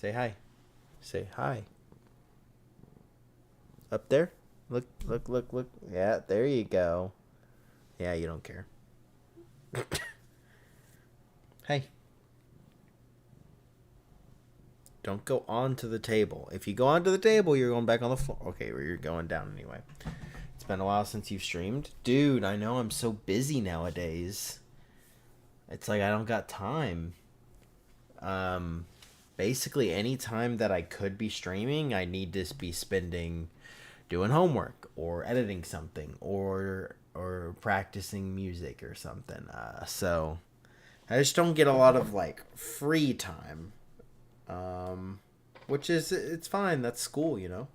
Say hi. Say hi. Up there? Look, look, look, look. Yeah, there you go. Yeah, you don't care. Hey. Don't go onto the table. If you go onto the table, you're going back on the floor. Okay, well, you're going down anyway. It's been a while since you've streamed. Dude, I know I'm so busy nowadays. It's like I don't got time. Um, Basically, any time that I could be streaming, I need to be spending doing homework or editing something or practicing music or something. So I just don't get a lot of like free time. Which is it's fine. That's school, you know.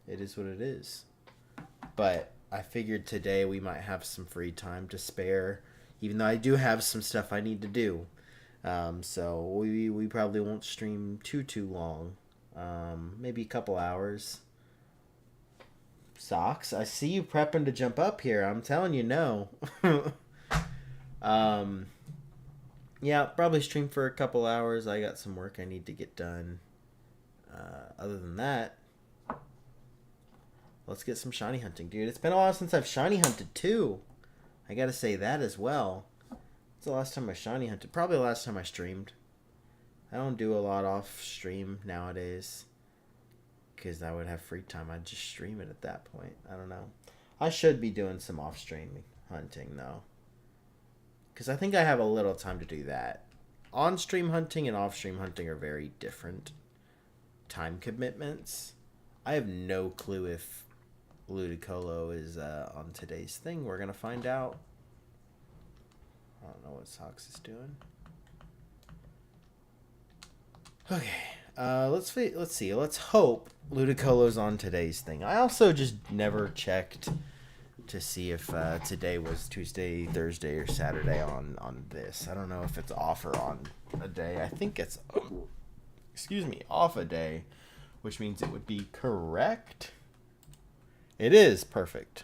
It is what it is. But I figured today we might have some free time to spare, even though I do have some stuff I need to do. So we probably won't stream too long. Maybe a couple hours. Socks, I see you prepping to jump up here. I'm telling you no. um, yeah, probably stream for a couple hours. I got some work I need to get done. Other than that, let's get some shiny hunting, dude. It's been a while since I've shiny hunted too. I gotta say that as well. It's the last time I shiny hunted. Probably the last time I streamed. I don't do a lot off stream nowadays. Because I would have free time. I'd just stream it at that point. I don't know. I should be doing some off stream hunting though. Because I think I have a little time to do that. On stream hunting and off stream hunting are very different time commitments. I have no clue if Ludicolo is on today's thing. We're going to find out. I don't know what Sox is doing. Okay. Let's see. Let's hope Ludicolo's on today's thing. I also just never checked to see if today was Tuesday, Thursday, or Saturday on this. I don't know if it's off or on a day. I think it's off a day, which means it would be correct. It is perfect.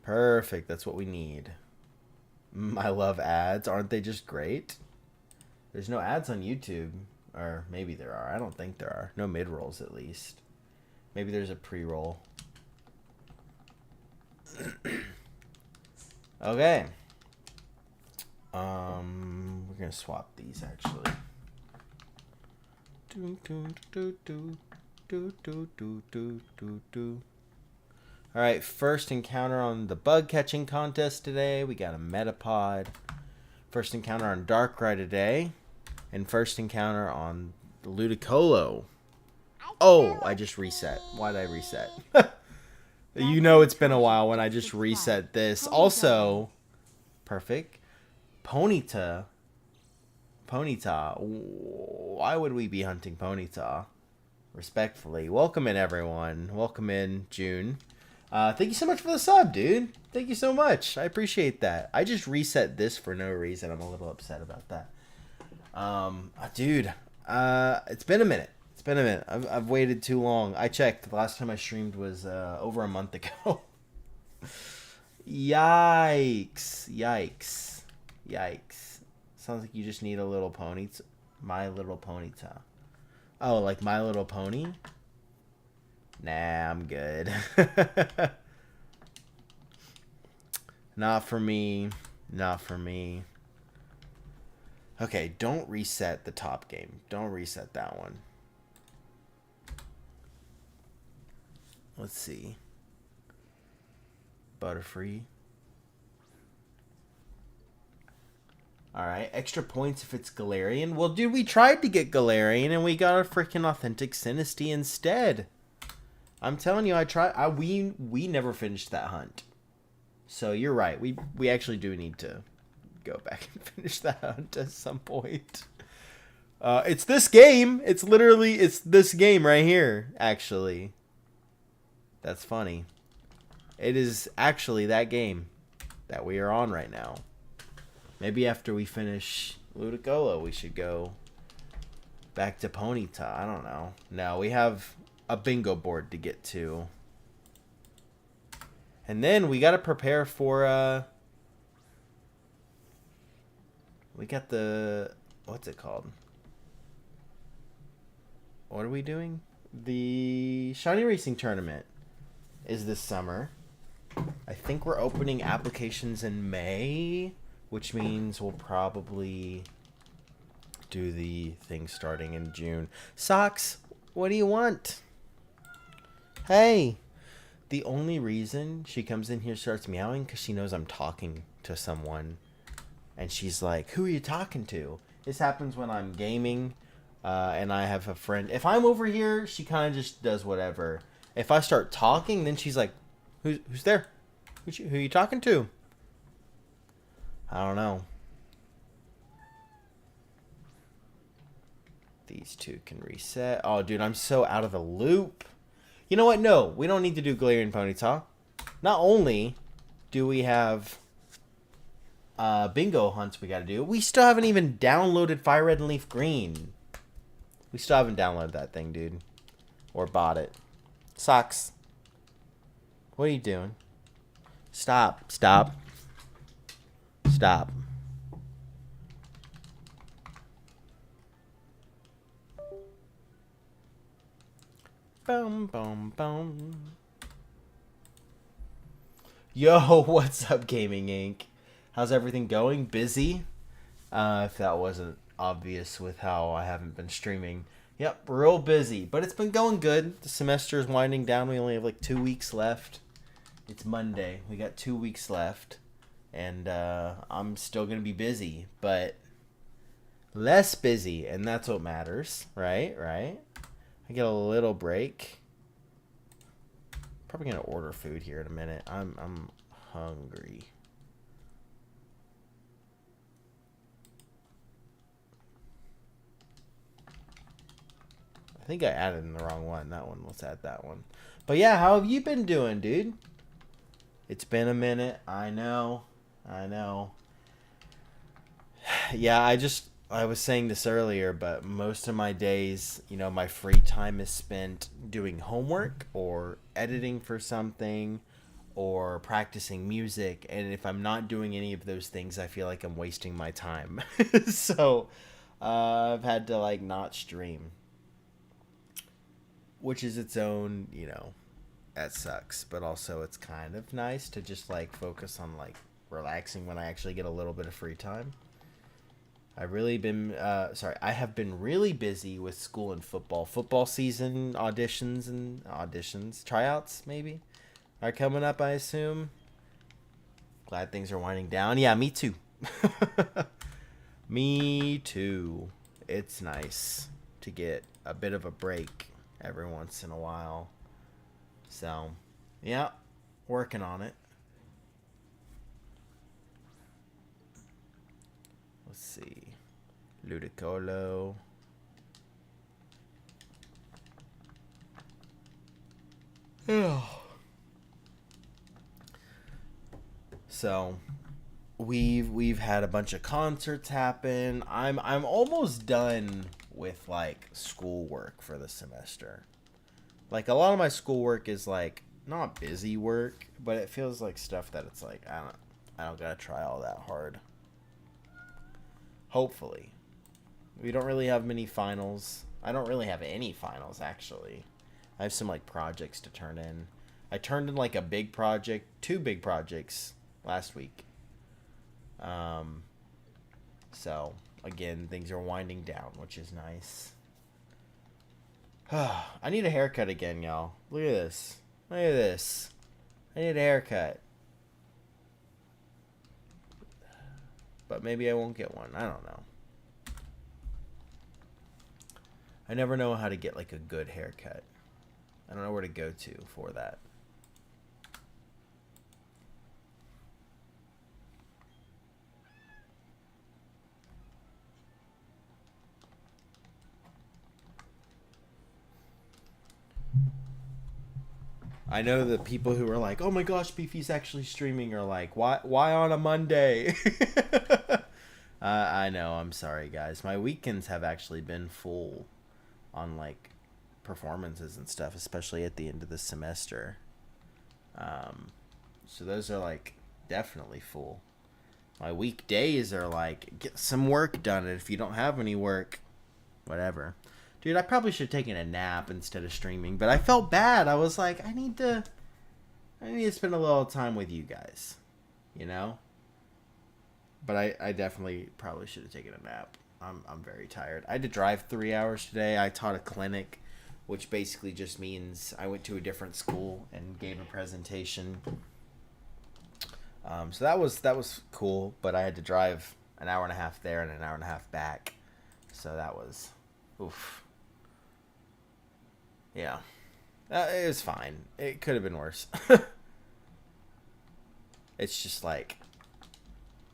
Perfect. That's what we need. I love ads. Aren't they just great? There's no ads on YouTube. Or maybe there are. I don't think there are. No mid-rolls, at least. Maybe there's a pre-roll. Okay. We're going to swap these, actually. Alright, first encounter on the bug catching contest today. We got a Metapod. First encounter on Darkrai today. And first encounter on the Ludicolo. Oh, I just reset. Why did I reset? You know it's been a while when I just reset this. Also, perfect. Ponyta. Why would we be hunting Ponyta? Respectfully. Welcome in, everyone. Welcome in, June. Thank you so much for the sub, dude. Thank you so much. I appreciate that. I just reset this for no reason. I'm a little upset about that. Dude, it's been a minute. I've waited too long. I checked. The last time I streamed was over a month ago. Yikes. Sounds like you just need a little pony. My Little Ponyta. Oh, like My Little Pony? Nah, I'm good. Not for me. Okay, don't reset the top game. Don't reset that one. Let's see. Butterfree. Alright, extra points if it's Galarian. Well, dude, we tried to get Galarian and we got a freaking authentic Sinistea instead. I'm telling you, we never finished that hunt. So you're right. We actually do need to go back and finish that hunt at some point. It's this game. It's this game right here, actually. That's funny. It is actually that game that we are on right now. Maybe after we finish Ludicolo, we should go back to Ponyta. I don't know. No, we have a bingo board to get to. And then we got to prepare for... we got the what's it called? What are we doing? The Shiny Racing Tournament is this summer. I think we're opening applications in May, which means we'll probably do the thing starting in June. Socks, what do you want? Hey. The only reason she comes in here starts meowing because she knows I'm talking to someone. And she's like, who are you talking to? This happens when I'm gaming and I have a friend. If I'm over here, she kind of just does whatever. If I start talking, then she's like, who's there? Who are you talking to? I don't know. These two can reset. Oh, dude, I'm so out of the loop. You know what? No, we don't need to do Galarian Ponyta. Not only do we have bingo hunts we gotta do, we still haven't even downloaded Fire Red and Leaf Green. We still haven't downloaded that thing, dude. Or bought it. Socks. What are you doing? Stop. Stop. Stop. Boom, boom, boom. Yo, what's up, Gaming Inc? How's everything going? Busy? If that wasn't obvious with how I haven't been streaming. Yep, real busy. But it's been going good. The semester is winding down. We only have like 2 weeks left. It's Monday. We got 2 weeks left. And I'm still going to be busy. But less busy. And that's what matters. Right? I get a little break. Probably gonna order food here in a minute. I'm hungry. I think I added in the wrong one. That one. Let's add that one. But yeah, how have you been doing, dude? It's been a minute. I know. Yeah, I was saying this earlier, but most of my days, my free time is spent doing homework or editing for something or practicing music. And if I'm not doing any of those things, I feel like I'm wasting my time. So I've had to not stream, which is its own, that sucks. But also it's kind of nice to just focus on relaxing when I actually get a little bit of free time. I have been really busy with school and football. Football season tryouts maybe are coming up, I assume. Glad things are winding down. Yeah, me too. Me too. It's nice to get a bit of a break every once in a while. So, yeah, working on it. Let's see. Ludicolo. So we've had a bunch of concerts happen. I'm almost done with schoolwork for the semester. A lot of my schoolwork is not busy work, but it feels like stuff that it's I don't gotta try all that hard. Hopefully. We don't really have many finals. I don't really have any finals, actually. I have some projects to turn in. I turned in a big project, 2 big projects last week. So again, things are winding down, which is nice. I need a haircut again, y'all. Look at this. I need a haircut. But maybe I won't get one. I don't know. I never know how to get a good haircut. I don't know where to go to for that. I know the people who are oh my gosh, Beefy's actually streaming are why on a Monday? I know, I'm sorry guys. My weekends have actually been full on performances and stuff, especially at the end of the semester. So those are definitely full. My weekdays are like, get some work done, and if you don't have any work, whatever. Dude, I probably should have taken a nap instead of streaming, but I felt bad. I was like, I need to spend a little time with you guys, you know? But I definitely probably should have taken a nap. I'm very tired. I had to drive 3 hours today. I taught a clinic, which basically just means I went to a different school and gave a presentation. So that was cool, but I had to drive an hour and a half there and an hour and a half back. So that was, oof. Yeah. It was fine. It could have been worse. It's just like,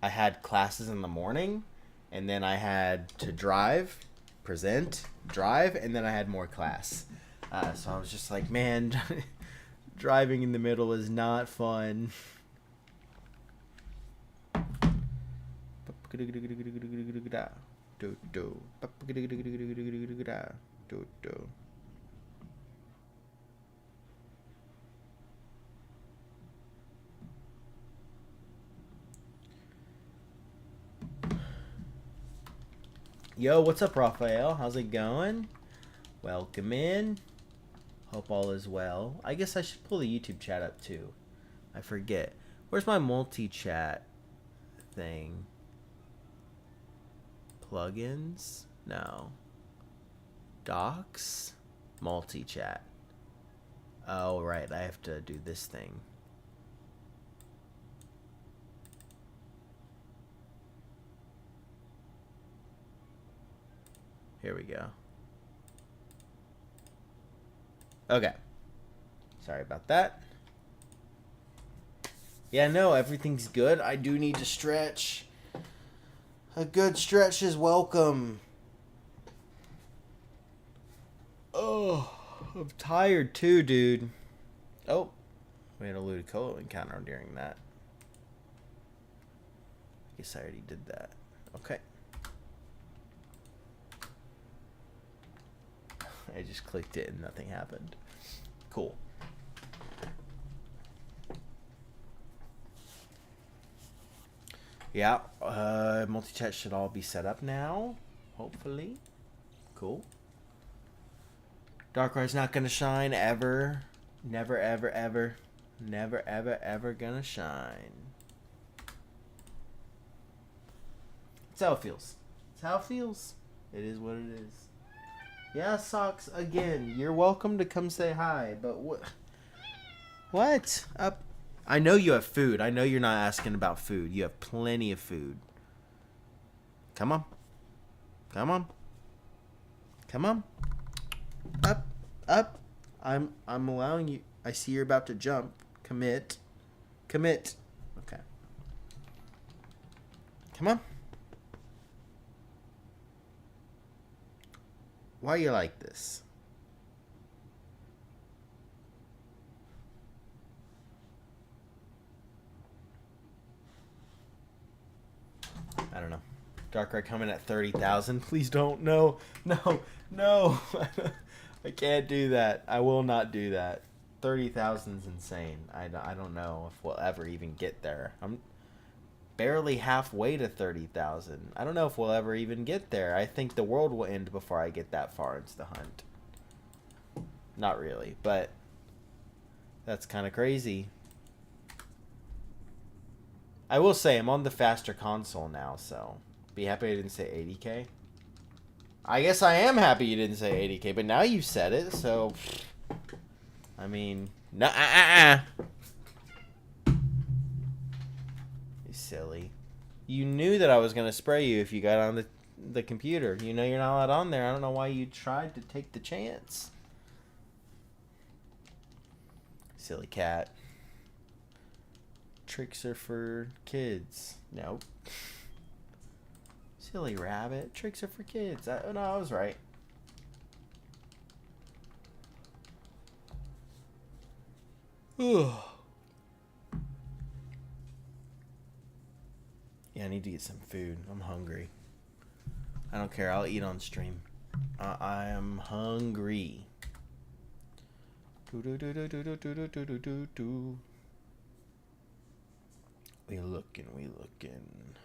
I had classes in the morning, and then I had to drive, present, drive, and then I had more class. So I was just like, man, driving in the middle is not fun. Yo, what's up, Raphael? How's it going? Welcome in. Hope all is well. I guess I should pull the YouTube chat up too. I forget. Where's my multi-chat thing? Plugins? No. Docs? Multi-chat. Oh, right. I have to do this thing. Here we go. Okay. Sorry about that. Yeah, no, everything's good. I do need to stretch. A good stretch is welcome. Oh, I'm tired too, dude. Oh, we had a Ludicolo encounter during that. I guess I already did that. Okay. I just clicked it and nothing happened. Cool. Yeah, multi-chat should all be set up now, hopefully. Cool. Darkrai's not gonna shine ever. Never, ever, ever. Never, ever, ever gonna shine. That's how it feels. That's how it feels. It is what it is. Yeah, Socks, again, you're welcome to come say hi, but what? What? I know you have food. I know you're not asking about food. You have plenty of food. Come on. Come on. Come on. Up. Up. I'm allowing you. I see you're about to jump. Commit. Commit. Okay. Come on. Why are you like this? I don't know. Darkrai coming at 30,000. Please don't. No. No. No. I can't do that. I will not do that. 30,000 is insane. I don't know if we'll ever even get there. I'm barely halfway to 30,000. I don't know if we'll ever even get there. I think the world will end before I get that far into the hunt. Not really, but that's kind of crazy. I will say I'm on the faster console now, so be happy I didn't say 80k. I guess I am happy you didn't say 80k, but now you said it, so I mean, no, You silly. You knew that I was gonna spray you if you got on the computer. You know you're not allowed on there. I don't know why you tried to take the chance. Silly cat. Tricks are for kids. Nope. Silly rabbit. Tricks are for kids. No, I was right. Ugh. Yeah, I need to get some food. I'm hungry. I don't care. I'll eat on stream. I am hungry. We looking, we looking.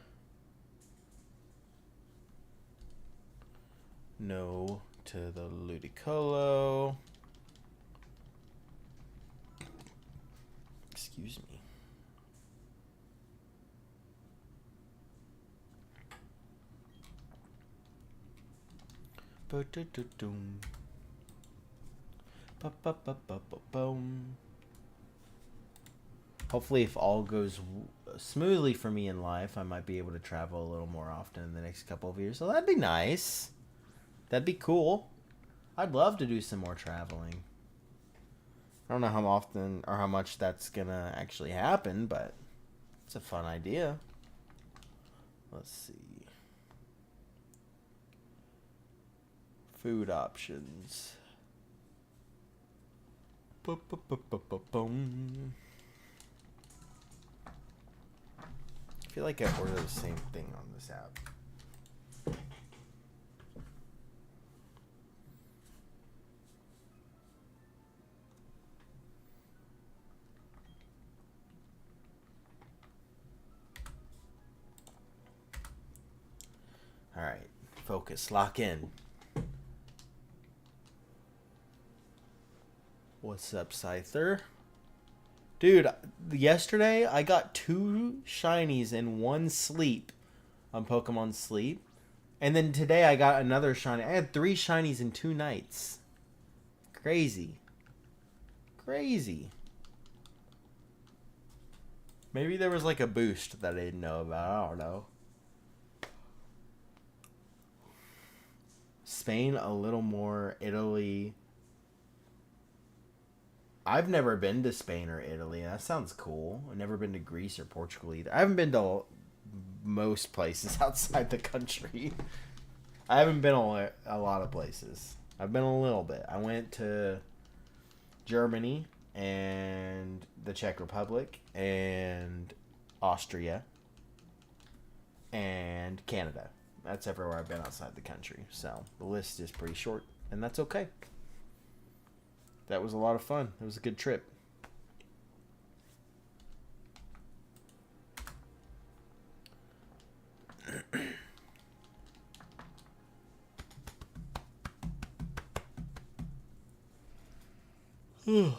No to the Ludicolo. Excuse me. Ba-da-da-dum. Ba-ba-ba-ba-ba-boom. Hopefully, if all goes smoothly for me in life, I might be able to travel a little more often in the next couple of years. So that'd be nice. That'd be cool. I'd love to do some more traveling. I don't know how often or how much that's gonna actually happen, but it's a fun idea. Let's see. Food options. Boom. I feel like I ordered the same thing on this app. All right, focus, lock in. What's up, Scyther? Dude, yesterday I got 2 shinies in one sleep on Pokemon Sleep. And then today I got another shiny. I had 3 shinies in 2 nights. Crazy. Crazy. Maybe there was like a boost that I didn't know about. I don't know. Spain a little more. Italy. I've never been to Spain or Italy. That sounds cool. I've never been to Greece or Portugal either. I haven't been to most places outside the country. I haven't been a lot of places. I've been a little bit. I went to Germany and the Czech Republic and Austria and Canada. That's everywhere I've been outside the country. So the list is pretty short, and that's okay. That was a lot of fun. It was a good trip. Where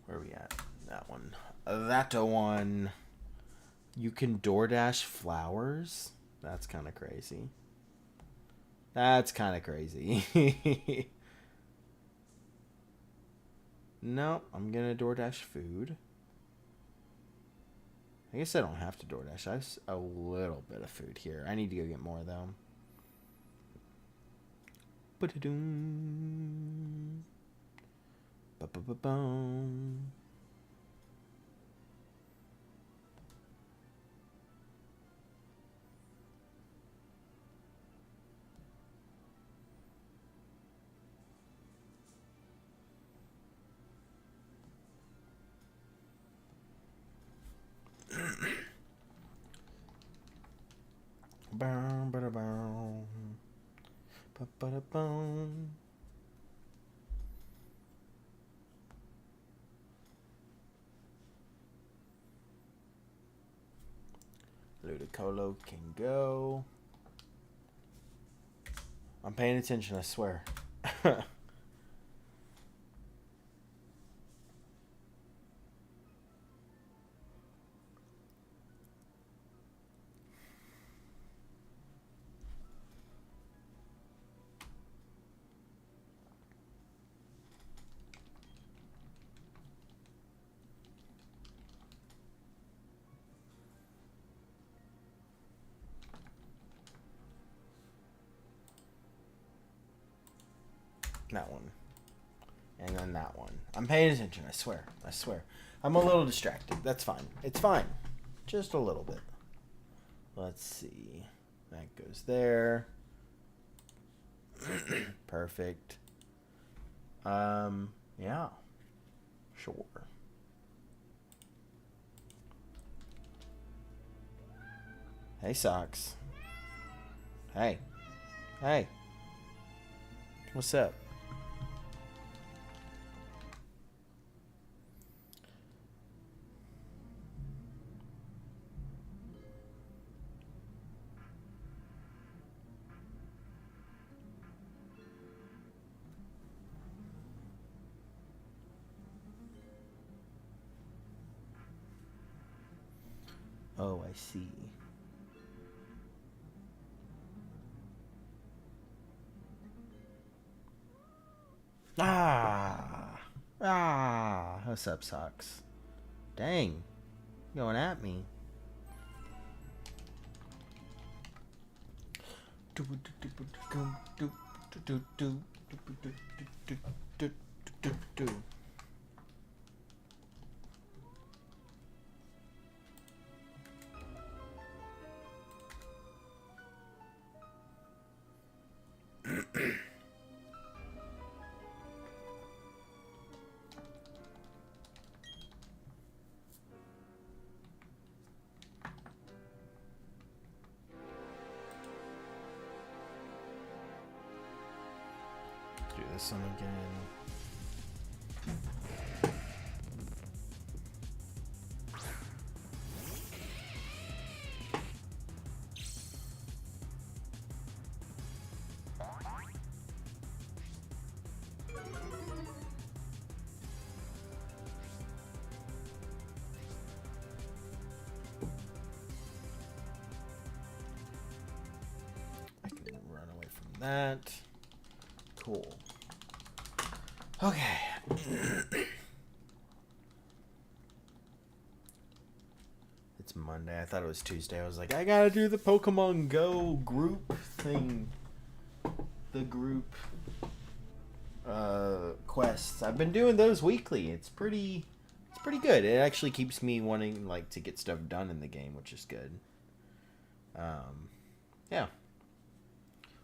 are we at? That one. That one. You can DoorDash flowers? That's kind of crazy. That's kind of crazy. No, I'm going to DoorDash food. I guess I don't have to DoorDash. I have a little bit of food here. I need to go get more, though. Ba-da-doom. Ba-ba-ba-boom. Bow, ba-da, bow. Ba-ba-da-boom. Ludicolo can go. I'm paying attention, I swear. That one. And then that one. I'm paying attention, I swear. I swear. I'm a little distracted. That's fine. It's fine. Just a little bit. Let's see. That goes there. Perfect. Yeah. Sure. Hey, Socks. Hey. Hey. What's up? Oh, I see. What's up, Socks? Dang, going at me. Do this one again. I can run away from that. Cool. Okay. It's Monday. I thought it was Tuesday. I was like, I gotta do the Pokemon Go group thing. The group quests. I've been doing those weekly. It's pretty good. It actually keeps me wanting like to get stuff done in the game, which is good. Yeah.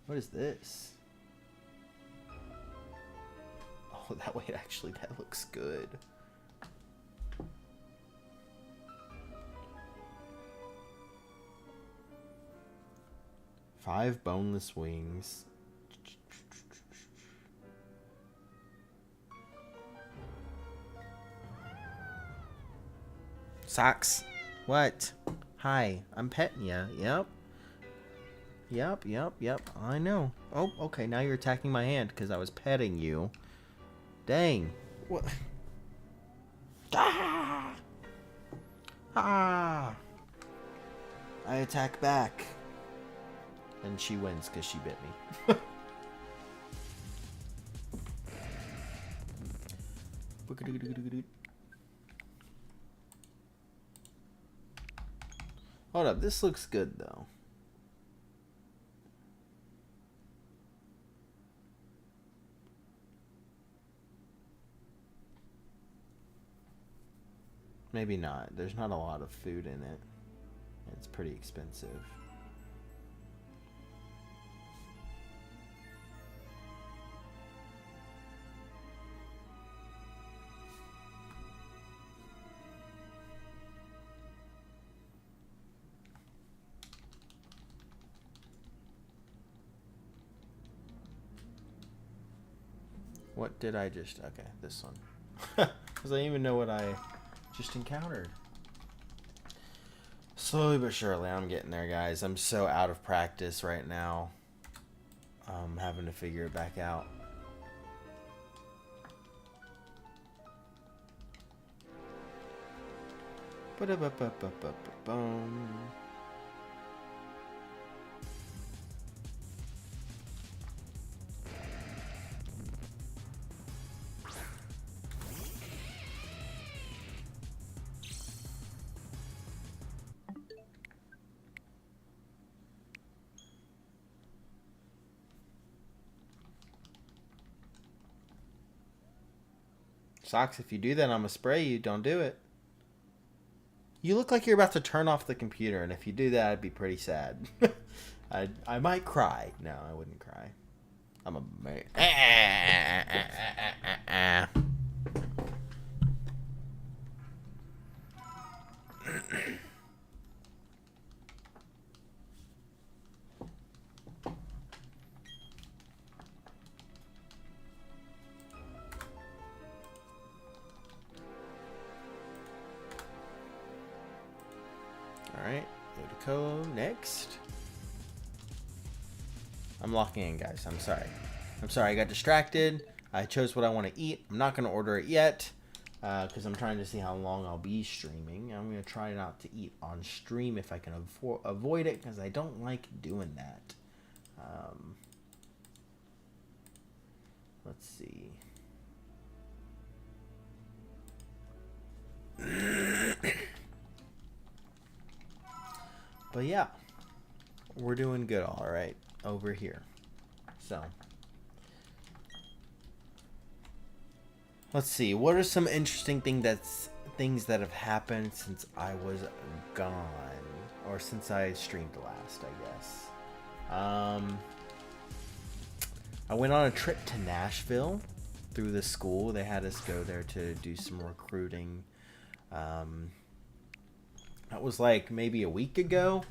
What is this? Oh, that way actually that looks good. Five boneless wings. Socks. What? Hi, I'm petting ya. Yep. Yep. I know. Oh, okay. Now you're attacking my hand because I was petting you. Dang. What? Ah! Ah! I attack back. And she wins because she bit me. Hold up. This looks good, though. Maybe not. There's not a lot of food in it. It's pretty expensive. What did I just... Okay, this one. Because I don't even know what I just encountered. Slowly but surely, I'm getting there, guys. I'm so out of practice right now. I'm having to figure it back out. Ba-da-ba-ba-ba-ba-boom. Socks, if you do that, I'm gonna spray you. Don't do it. You look like you're about to turn off the computer, and if you do that, I'd be pretty sad. I might cry. No, I wouldn't cry. I'm a man. Alright, go to Co. Next. I'm locking in, guys. I'm sorry. I got distracted. I chose what I want to eat. I'm not going to order it yet. because I'm trying to see how long I'll be streaming. I'm going to try not to eat on stream if I can avoid it, because I don't like doing that. Let's see. But yeah, we're doing good, all right, over here. So, let's see. What are some interesting things that have happened since I was gone, or since I streamed last, I guess. I went on a trip to Nashville through the school. They had us go there to do some recruiting. That was like maybe a week ago,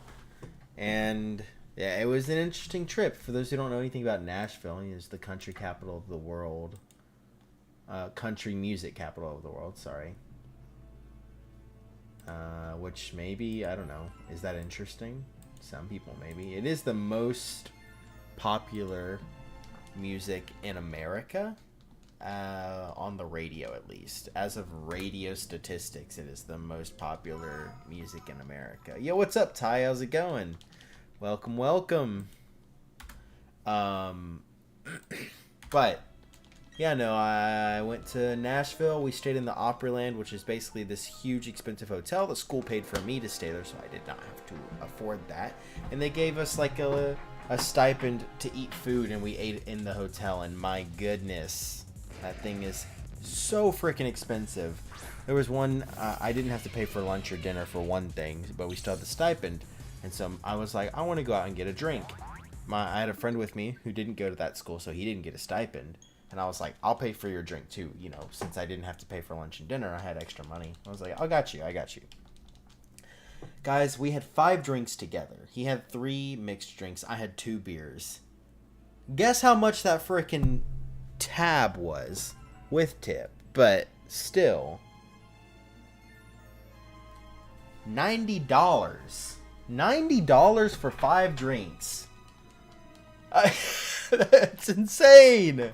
and yeah, it was an interesting trip. For those who don't know anything about Nashville, it's the country capital of the world. Country music capital of the world, sorry. Which maybe, I don't know, is that interesting? Some people maybe. It is the most popular music in America, on the radio at least. As of radio statistics, it is the most popular music in America. Yo, what's up, Ty? How's it going? Welcome, welcome. But yeah, no, I went to Nashville. We stayed in the Opryland, which is basically this huge, expensive hotel. The school paid for me to stay there, so I did not have to afford that. And they gave us like a stipend to eat food, and we ate in the hotel. And my goodness, that thing is so freaking expensive. There was one, I didn't have to pay for lunch or dinner for one thing, but we still had the stipend. And so I was like, I want to go out and get a drink. I had a friend with me who didn't go to that school, so he didn't get a stipend. And I was like, I'll pay for your drink too. You know, since I didn't have to pay for lunch and dinner, I had extra money. I was like, I got you. Guys, we had 5 drinks together. He had 3 mixed drinks. I had 2 beers. Guess how much that frickin' tab was with tip. But still, $90. $90 for 5 drinks. That's insane.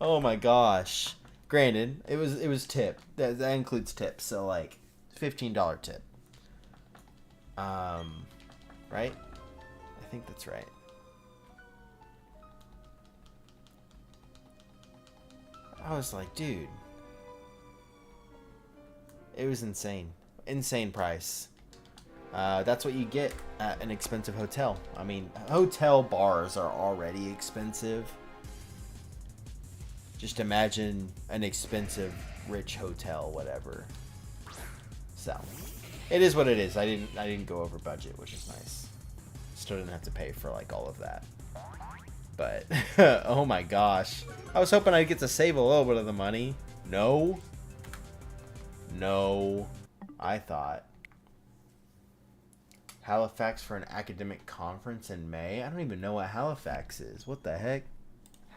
Oh my gosh. Granted, it was tip. That includes tips. So like $15 tip. Right? I think that's right. I was like, dude. It was insane. Insane price. That's what you get at an expensive hotel. I mean, hotel bars are already expensive. Just imagine an expensive, rich hotel, whatever. So, it is what it is. I didn't go over budget, which is nice. Still didn't have to pay for like all of that. But oh my gosh, I was hoping I'd get to save a little bit of the money. No. I thought Halifax for an academic conference in May. I don't even know what Halifax is. What the heck?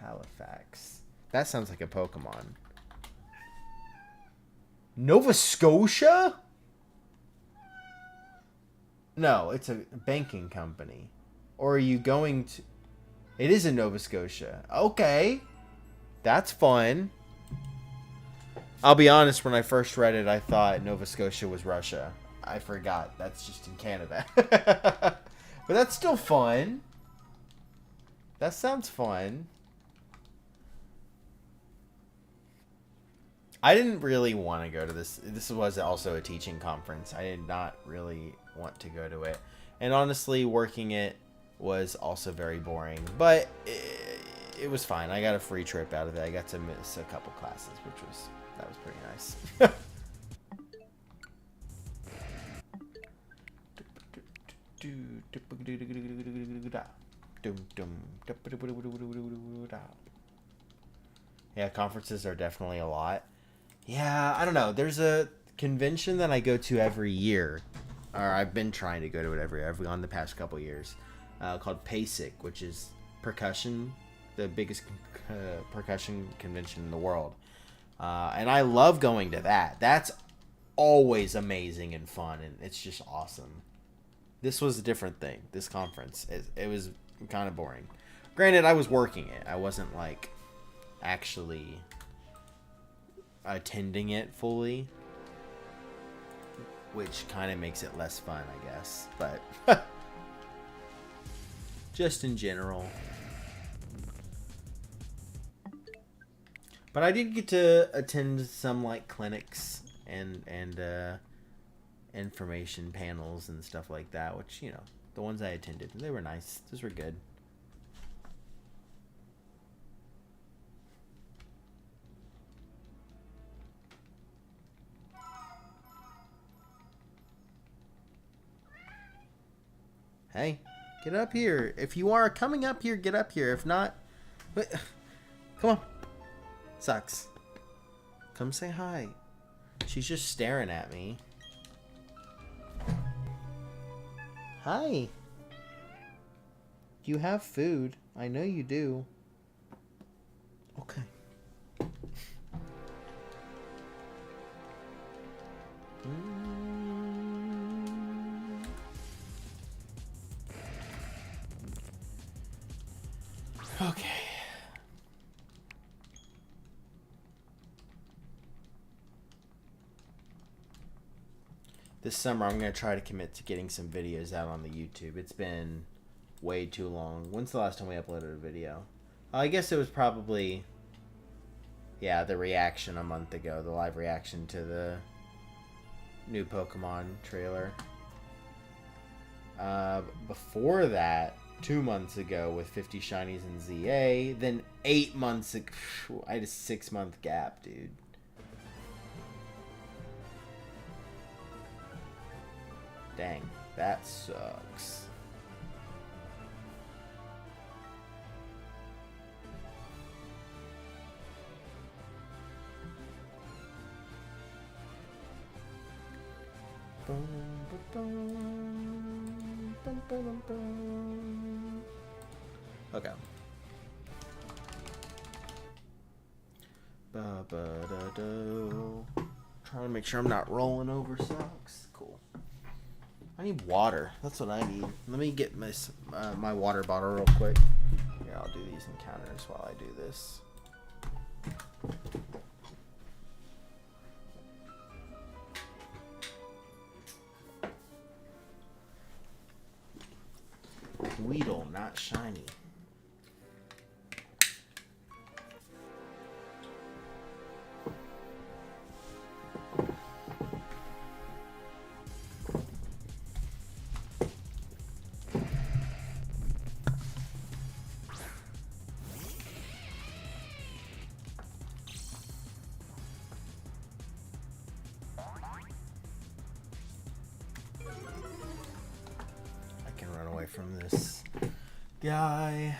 Halifax. That sounds like a Pokemon. Nova Scotia? No, it's a banking company. Or are you going to... It is in Nova Scotia. Okay. That's fun. I'll be honest, when I first read it, I thought Nova Scotia was Russia. I forgot. That's just in Canada. But that's still fun. That sounds fun. I didn't really want to go to this. This was also a teaching conference. I did not really want to go to it. And honestly, working it was also very boring. But it was fine. I got a free trip out of it. I got to miss a couple classes, that was pretty nice. Yeah, conferences are definitely a lot. Yeah, I don't know. There's a convention that I go to every year, or I've been trying to go to it every on the past couple years, called PASIC, which is percussion, the biggest percussion convention in the world. And I love going to that. That's always amazing and fun, and it's just awesome. This was a different thing. This conference, it was kind of boring. Granted, I was working it. I wasn't like actually attending it fully, which kind of makes it less fun, I guess. But just in general. But I did get to attend some like clinics and information panels and stuff like that, which, you know, the ones I attended, they were nice. Those were good. Hey, get up here. If you are coming up here, get up here. If not, come on. Sucks. Come say hi. She's just staring at me. Hi. You have food. I know you do. Okay. Okay. This summer, I'm going to try to commit to getting some videos out on the YouTube. It's been way too long. When's the last time we uploaded a video? I guess it was probably, yeah, the reaction a month ago. The live reaction to the new Pokemon trailer. Before that, 2 months ago with 50 Shinies and ZA. Then 8 months ago, I had a 6-month gap, dude. Dang, that sucks. Okay. Trying to make sure I'm not rolling over socks. Cool. I need water. That's what I need. Let me get my my water bottle real quick. Here, I'll do these encounters while I do this. Weedle, not shiny. From this guy.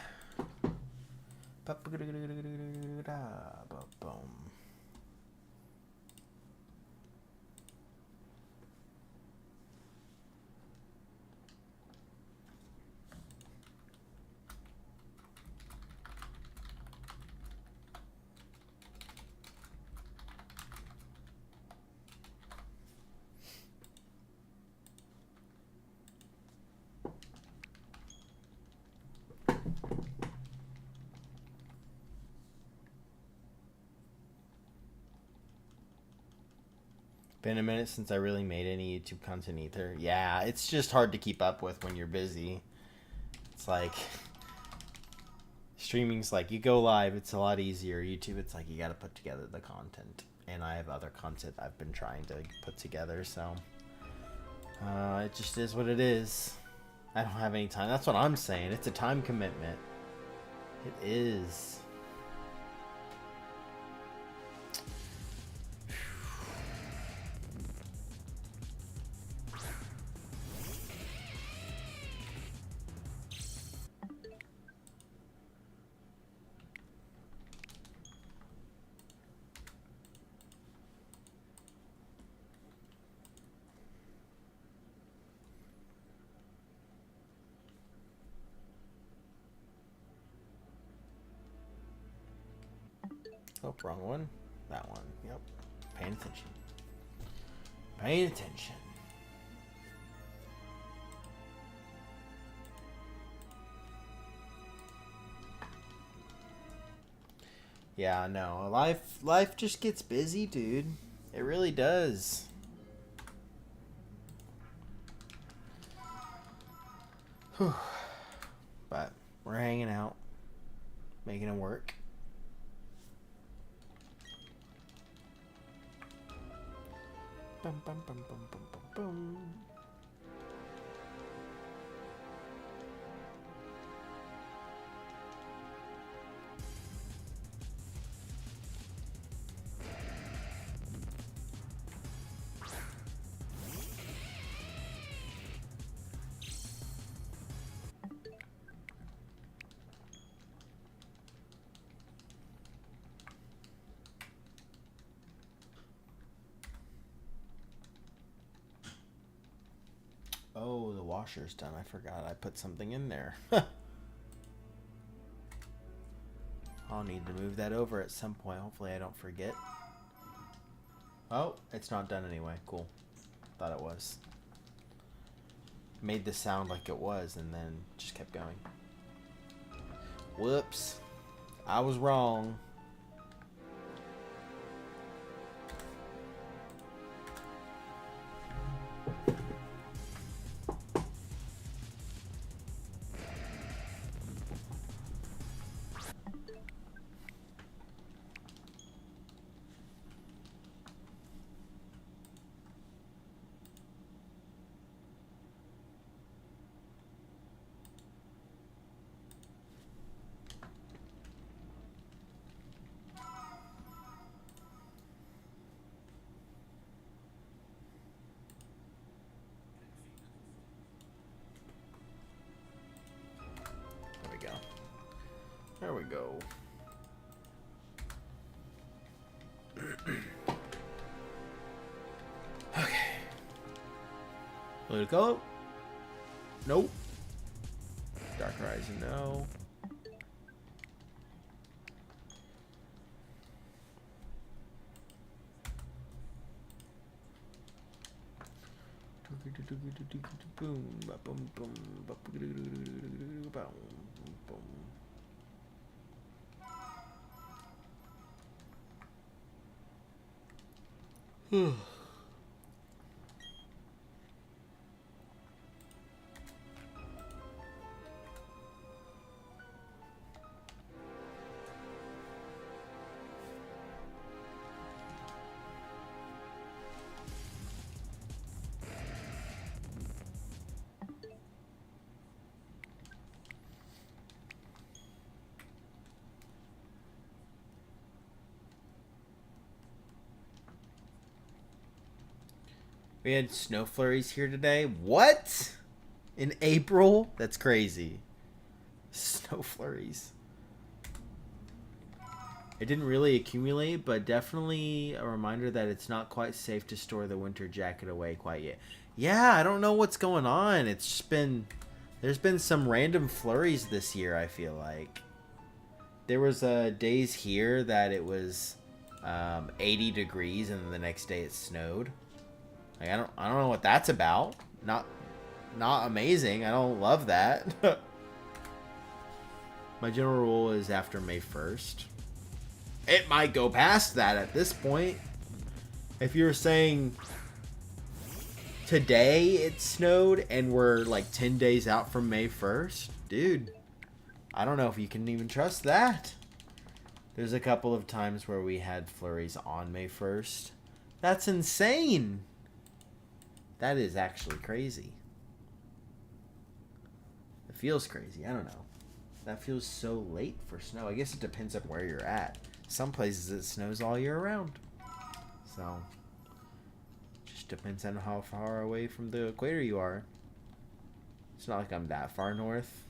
Been a minute since I really made any YouTube content either. Yeah, it's just hard to keep up with when you're busy. It's like streaming's like you go live, it's a lot easier. YouTube, it's like you got to put together the content, and I have other content I've been trying to put together, so it just is what it is. I don't have any time. That's what I'm saying. It's a time commitment. It is. Oh, wrong one. That one. Yep. Paying attention. Paying attention. Yeah, no. Life just gets busy, dude. It really does. Whew. But we're hanging out, making it work. Bum, bum, bum, bum, bum, bum, bum. Oh, the washer's done. I forgot I put something in there. I'll need to move that over at some point. Hopefully I don't forget. Oh, it's not done anyway. Cool. Thought it was. Made the sound like it was and then just kept going. Whoops. I was wrong. There we go. Okay. Politico? Nope. Darkrai is a no. We had snow flurries here today. What? In April? That's crazy. Snow flurries. It didn't really accumulate, but definitely a reminder that it's not quite safe to store the winter jacket away quite yet. Yeah, I don't know what's going on. It's just been... There's been some random flurries this year, I feel like. There was days here that it was 80 degrees and the next day it snowed. Like, I don't know what that's about. Not amazing. I don't love that. My general rule is after May 1st. It might go past that at this point. If you're saying today it snowed and we're like 10 days out from May 1st, dude, I don't know if you can even trust that. There's a couple of times where we had flurries on May 1st. That's insane. That is actually crazy. It feels crazy. I don't know. That feels so late for snow. I guess it depends on where you're at. Some places it snows all year round. So, just depends on how far away from the equator you are. It's not like I'm that far north.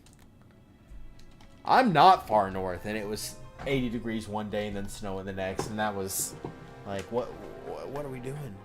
I'm not far north, and it was 80 degrees one day and then snow in the next, and that was like, what are we doing?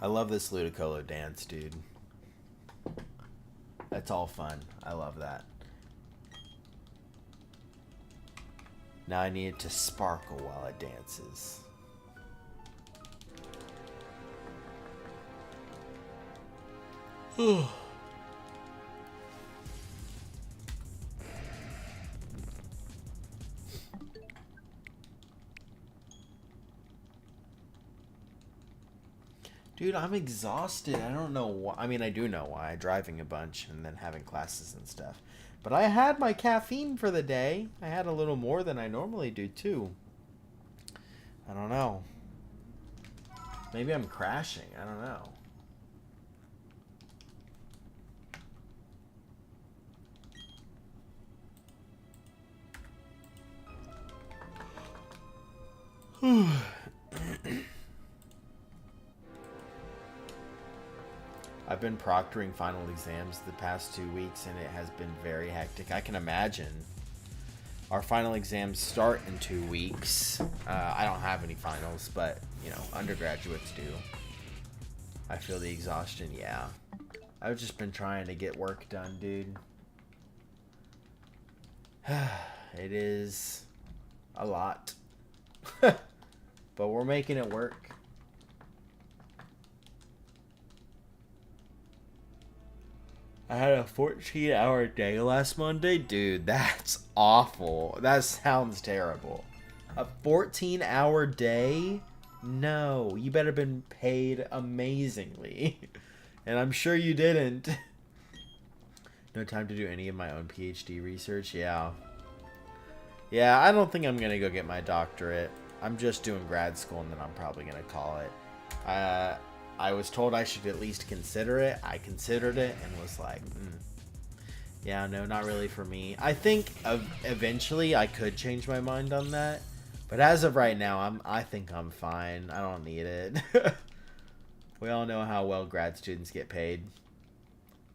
I love this Ludicolo dance, dude. That's all fun. I love that. Now I need it to sparkle while it dances. Dude, I'm exhausted. I don't know why. I mean, I do know why. Driving a bunch and then having classes and stuff. But I had my caffeine for the day. I had a little more than I normally do, too. I don't know. Maybe I'm crashing. I don't know. I've been proctoring final exams the past 2 weeks, and it has been very hectic. I can imagine. Our final exams start in 2 weeks. I don't have any finals, but, you know, undergraduates do. I feel the exhaustion, yeah. I've just been trying to get work done, dude. It is a lot. But we're making it work. I had a 14-hour day last Monday. Dude, that's awful. That sounds terrible. A 14-hour day? No, you better been paid amazingly. And I'm sure you didn't. No time to do any of my own PhD research? Yeah. Yeah, I don't think I'm going to go get my doctorate. I'm just doing grad school, and then I'm probably going to call it. I was told I should at least consider it. I considered it and was like, yeah, no, not really for me. I think eventually I could change my mind on that. But as of right now, I think I'm fine. I don't need it. We all know how well grad students get paid.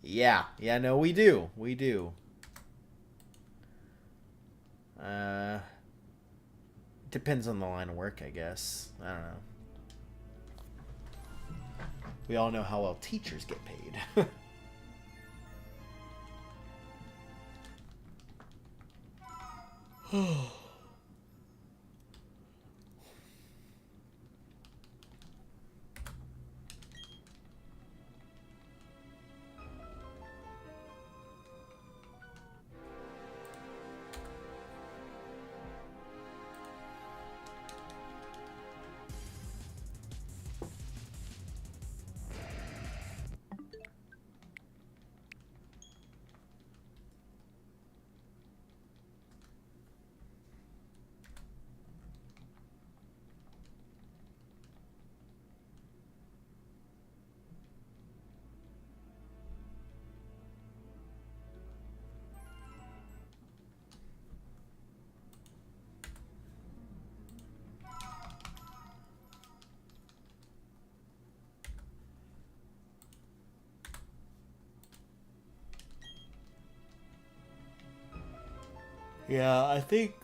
Yeah, no, we do. We do. Depends on the line of work, I guess. I don't know. We all know how well teachers get paid. Yeah, I think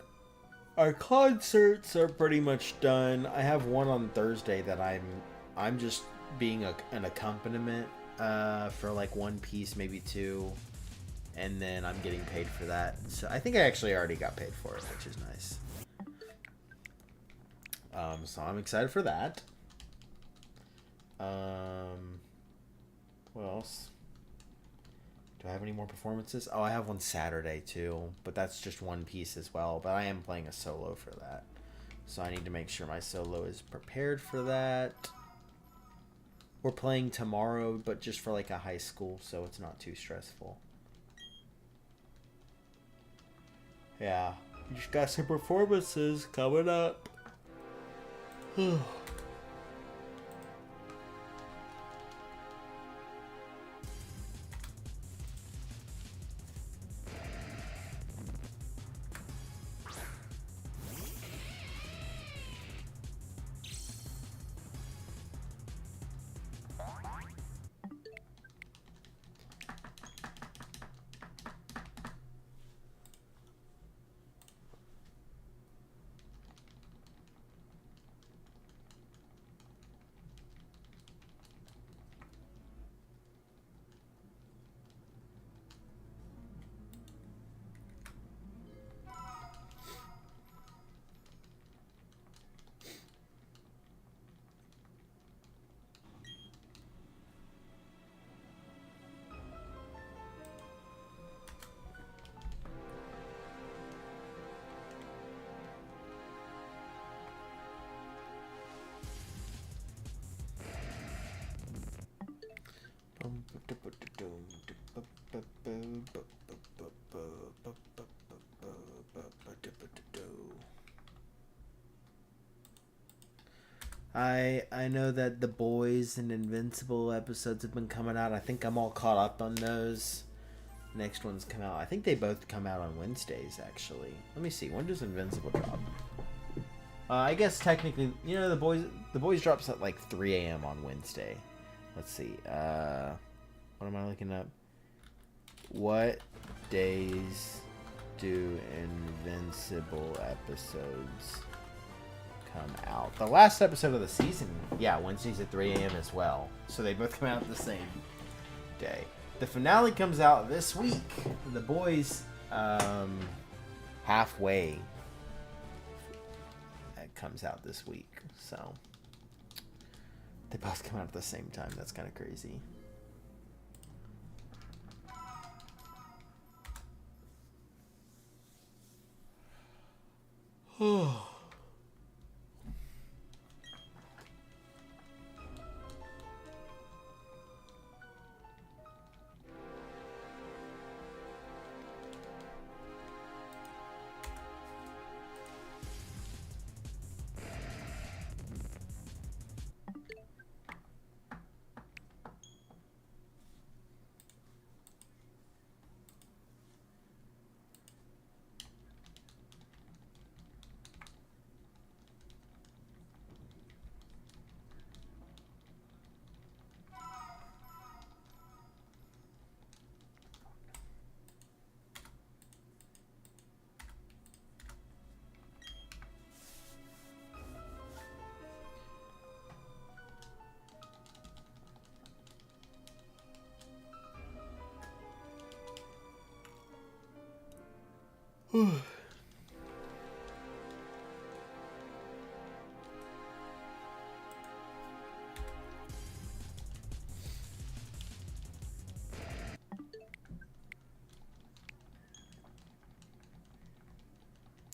our concerts are pretty much done. I have one on Thursday that I'm just being an accompaniment for like one piece, maybe two, and then I'm getting paid for that. So I think I actually already got paid for it, which is nice. So I'm excited for that. What else? Do I have any more performances? Oh, I have one Saturday too, but that's just one piece as well. But I am playing a solo for that. So I need to make sure my solo is prepared for that. We're playing tomorrow, but just for like a high school, so it's not too stressful. Yeah, you just got some performances coming up. I know that the Boys and Invincible episodes have been coming out. I think I'm all caught up on those. Next ones come out. I think they both come out on Wednesdays, actually. Let me see. When does Invincible drop? I guess technically, you know, the boys drops at like 3 a.m. on Wednesday. Let's see. What am I looking up? What days do Invincible episodes come out? The last episode of the season, yeah, Wednesdays at 3 a.m. as well. So they both come out the same day. The finale comes out this week. The Boys, halfway. It comes out this week. So they both come out at the same time. That's kind of crazy. Oh.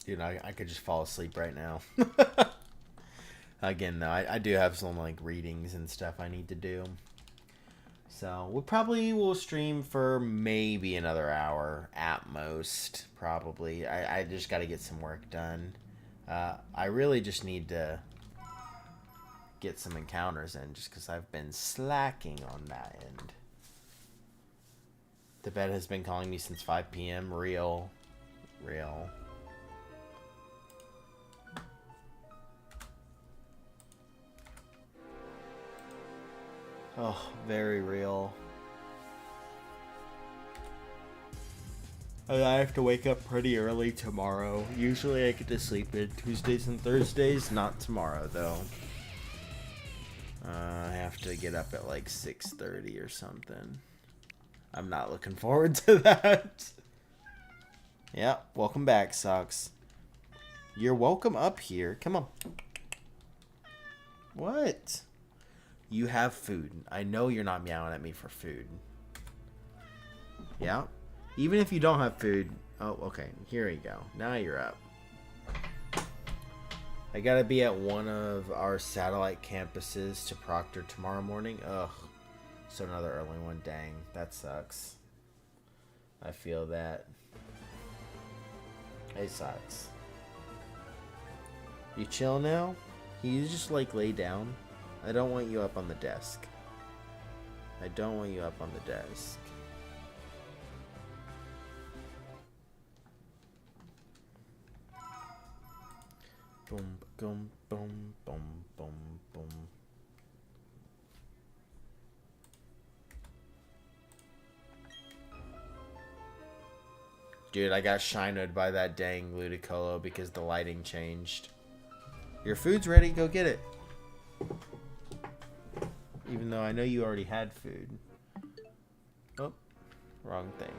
Dude, I could just fall asleep right now. Again, though, I do have some like readings and stuff I need to do. So we probably will stream for maybe another hour at most. Probably. I just got to get some work done. I really just need to get some encounters in just because I've been slacking on that end. The bed has been calling me since 5 p.m. Real. Oh, very real. I have to wake up pretty early tomorrow. Usually I get to sleep in Tuesdays and Thursdays. Not tomorrow, though. I have to get up at like 6:30 or something. I'm not looking forward to that. Yeah, welcome back, Socks. You're welcome up here. Come on. What? You have food. I know you're not meowing at me for food. Yeah? Even if you don't have food... Oh, okay. Here you go. Now you're up. I gotta be at one of our satellite campuses to Proctor tomorrow morning. Ugh. So another early one. Dang. That sucks. I feel that. It sucks. You chill now? Can you just, like, lay down? I don't want you up on the desk. I don't want you up on the desk. Boom, boom, boom, boom, boom, boom. Dude, I got shined by that dang Ludicolo because the lighting changed. Your food's ready, go get it. Even though I know you already had food. Oh, wrong thing.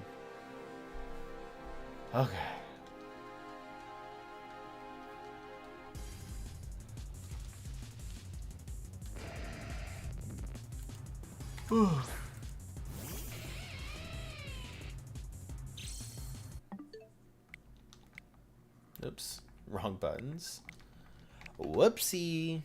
Okay. Oops, wrong buttons. Whoopsie.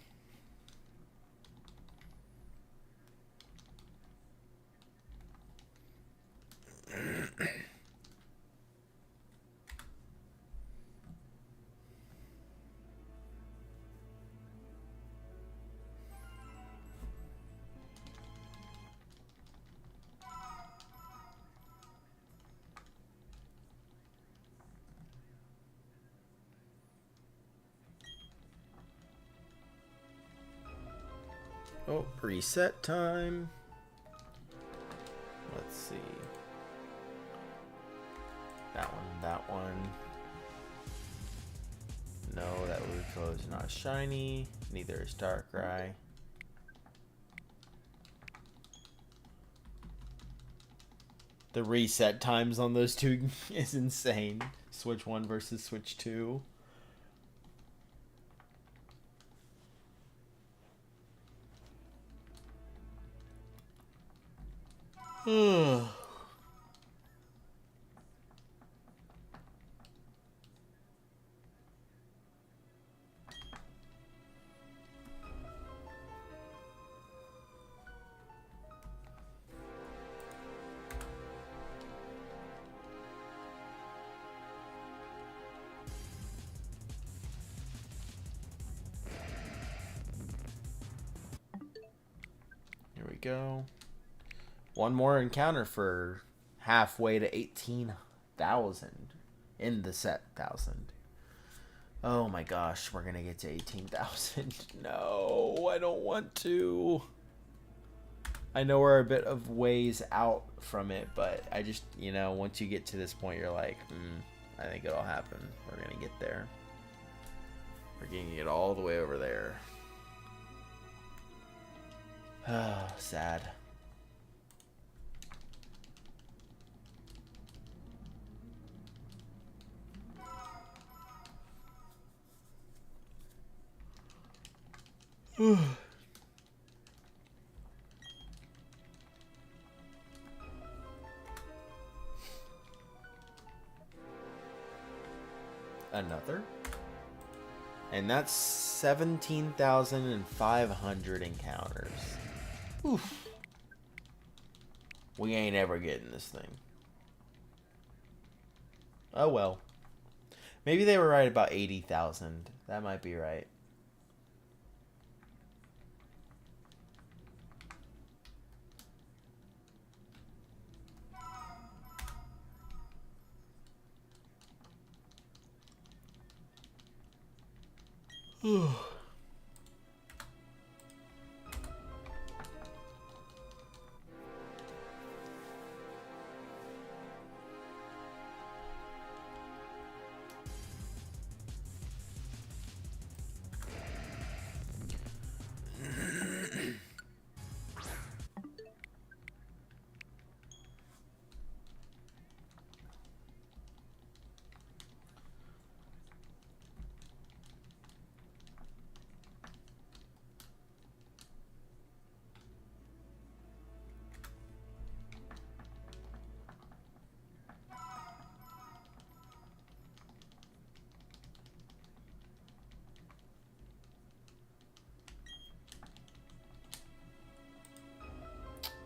Oh, reset time. Let's see. That one, that one. No, that Luco is not shiny. Neither is Darkrai. The reset times on those two is insane. Switch 1 versus Switch 2. Here we go. One more encounter for halfway to 18,000 in the set 1,000. Oh my gosh, we're gonna get to 18,000. No, I don't want to. I know we're a bit of ways out from it, but I just, you know, once you get to this point, you're like, I think it'll happen. We're gonna get there. We're gonna get all the way over there. Oh, sad. Another? And that's 17,500 encounters. Oof. We ain't ever getting this thing. Oh well. Maybe they were right about 80,000. That might be right.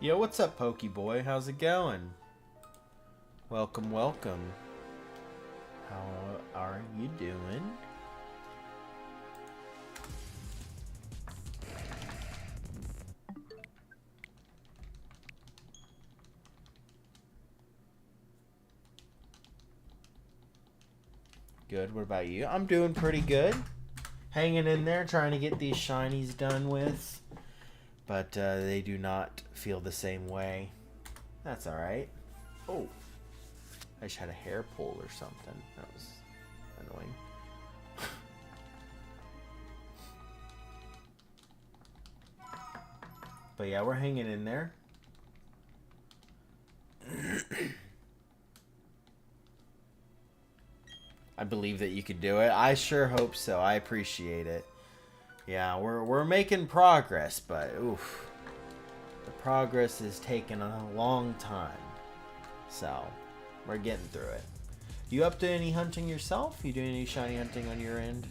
Yo, what's up, Pokeboy? How's it going? Welcome, welcome. How are you doing? Good, what about you? I'm doing pretty good. Hanging in there, trying to get these shinies done with. But they do not feel the same way. That's alright. Oh. I just had a hair pull or something. That was annoying. But yeah, we're hanging in there. I believe that you could do it. I sure hope so. I appreciate it. Yeah, we're making progress, but oof. The progress is taking a long time. So, we're getting through it. You up to any hunting yourself? You doing any shiny hunting on your end?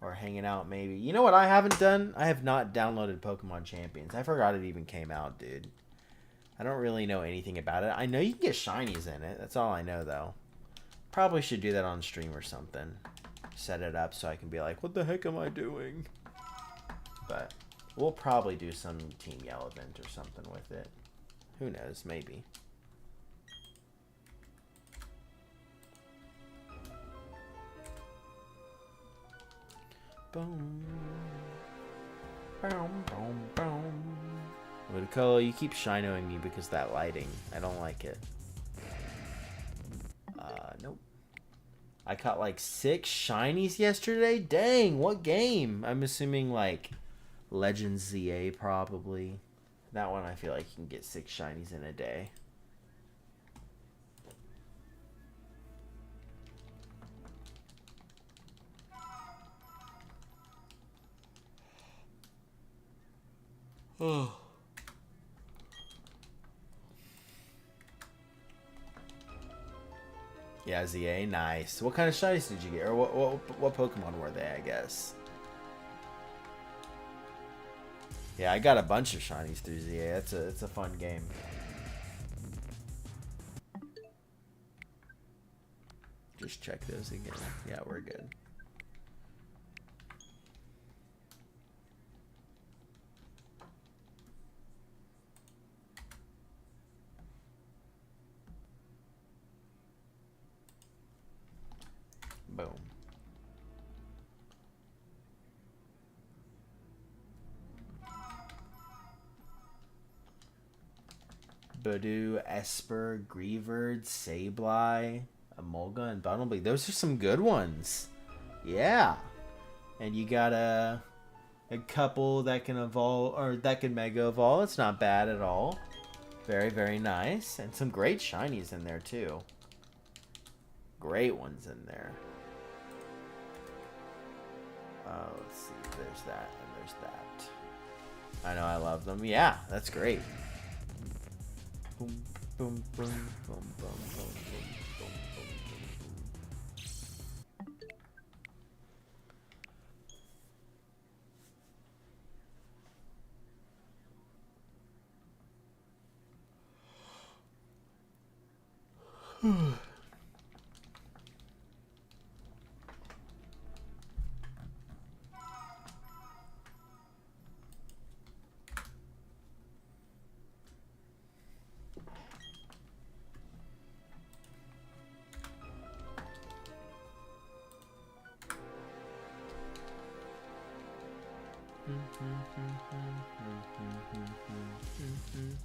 Or hanging out maybe? You know what I haven't done? I have not downloaded Pokemon Champions. I forgot it even came out, dude. I don't really know anything about it. I know you can get shinies in it. That's all I know, though. Probably should do that on stream or something. Set it up so I can be like, what the heck am I doing? But we'll probably do some Team Yell event or something with it. Who knows? Maybe. Boom. Boom, boom, boom. Ludicolo, you keep shinoing me because of that lighting. I don't like it. Nope. I caught like 6 shinies yesterday. Dang, what game? I'm assuming like Legends ZA probably. That one I feel like you can get 6 shinies in a day. Oh. Yeah, ZA, nice. What kind of shinies did you get? Or what Pokemon were they, I guess? Yeah, I got a bunch of shinies through ZA. It's a fun game. Just check those again. Yeah, we're good. Boom. Badoo, Esper, Greavard, Sableye, Emolga, and Bunnelby. Those are some good ones. Yeah. And you got a couple that can evolve, or that can Mega Evolve. It's not bad at all. Very, very nice. And some great shinies in there, too. Great ones in there. Let's see. There's that, and there's that. I know I love them. Yeah, that's great. Boom, boom, boom, boom, boom, boom, boom, boom, boom,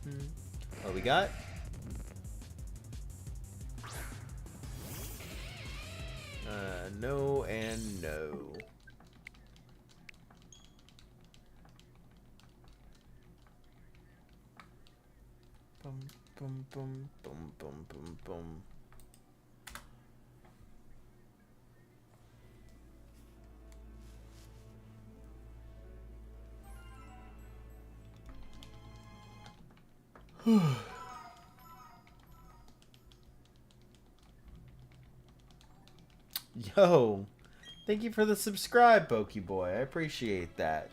boom. What we got? No and no. Boom, boom, boom, boom, boom, boom, boom. Yo, thank you for the subscribe, Pokeboy. I appreciate that.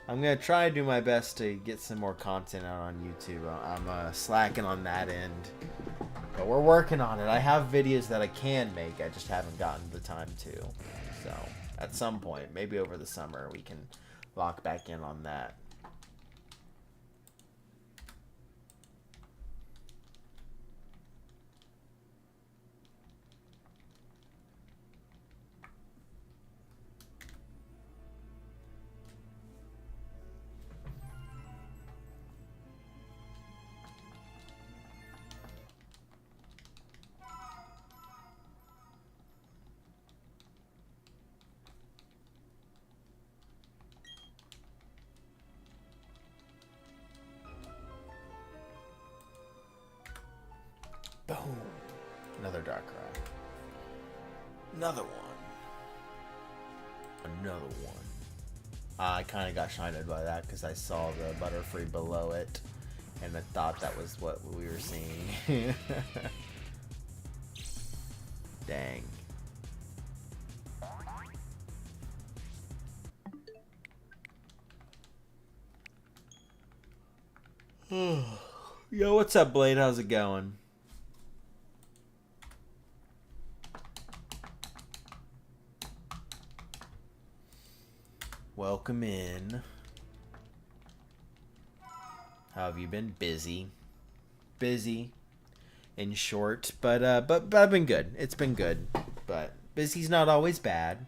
I'm going to try to do my best to get some more content out on YouTube. I'm slacking on that end. But we're working on it. I have videos that I can make. I just haven't gotten the time to. So, at some point, maybe over the summer, we can lock back in on that. Boom. Another Darkrai. Another one. Another one. I kind of got shined by that because I saw the Butterfree below it. And I thought that was what we were seeing. Dang. Yo, what's up, Blade? How's it going? Welcome in. How have you been? Busy. Busy. In short, but I've been good. It's been good, but busy's not always bad.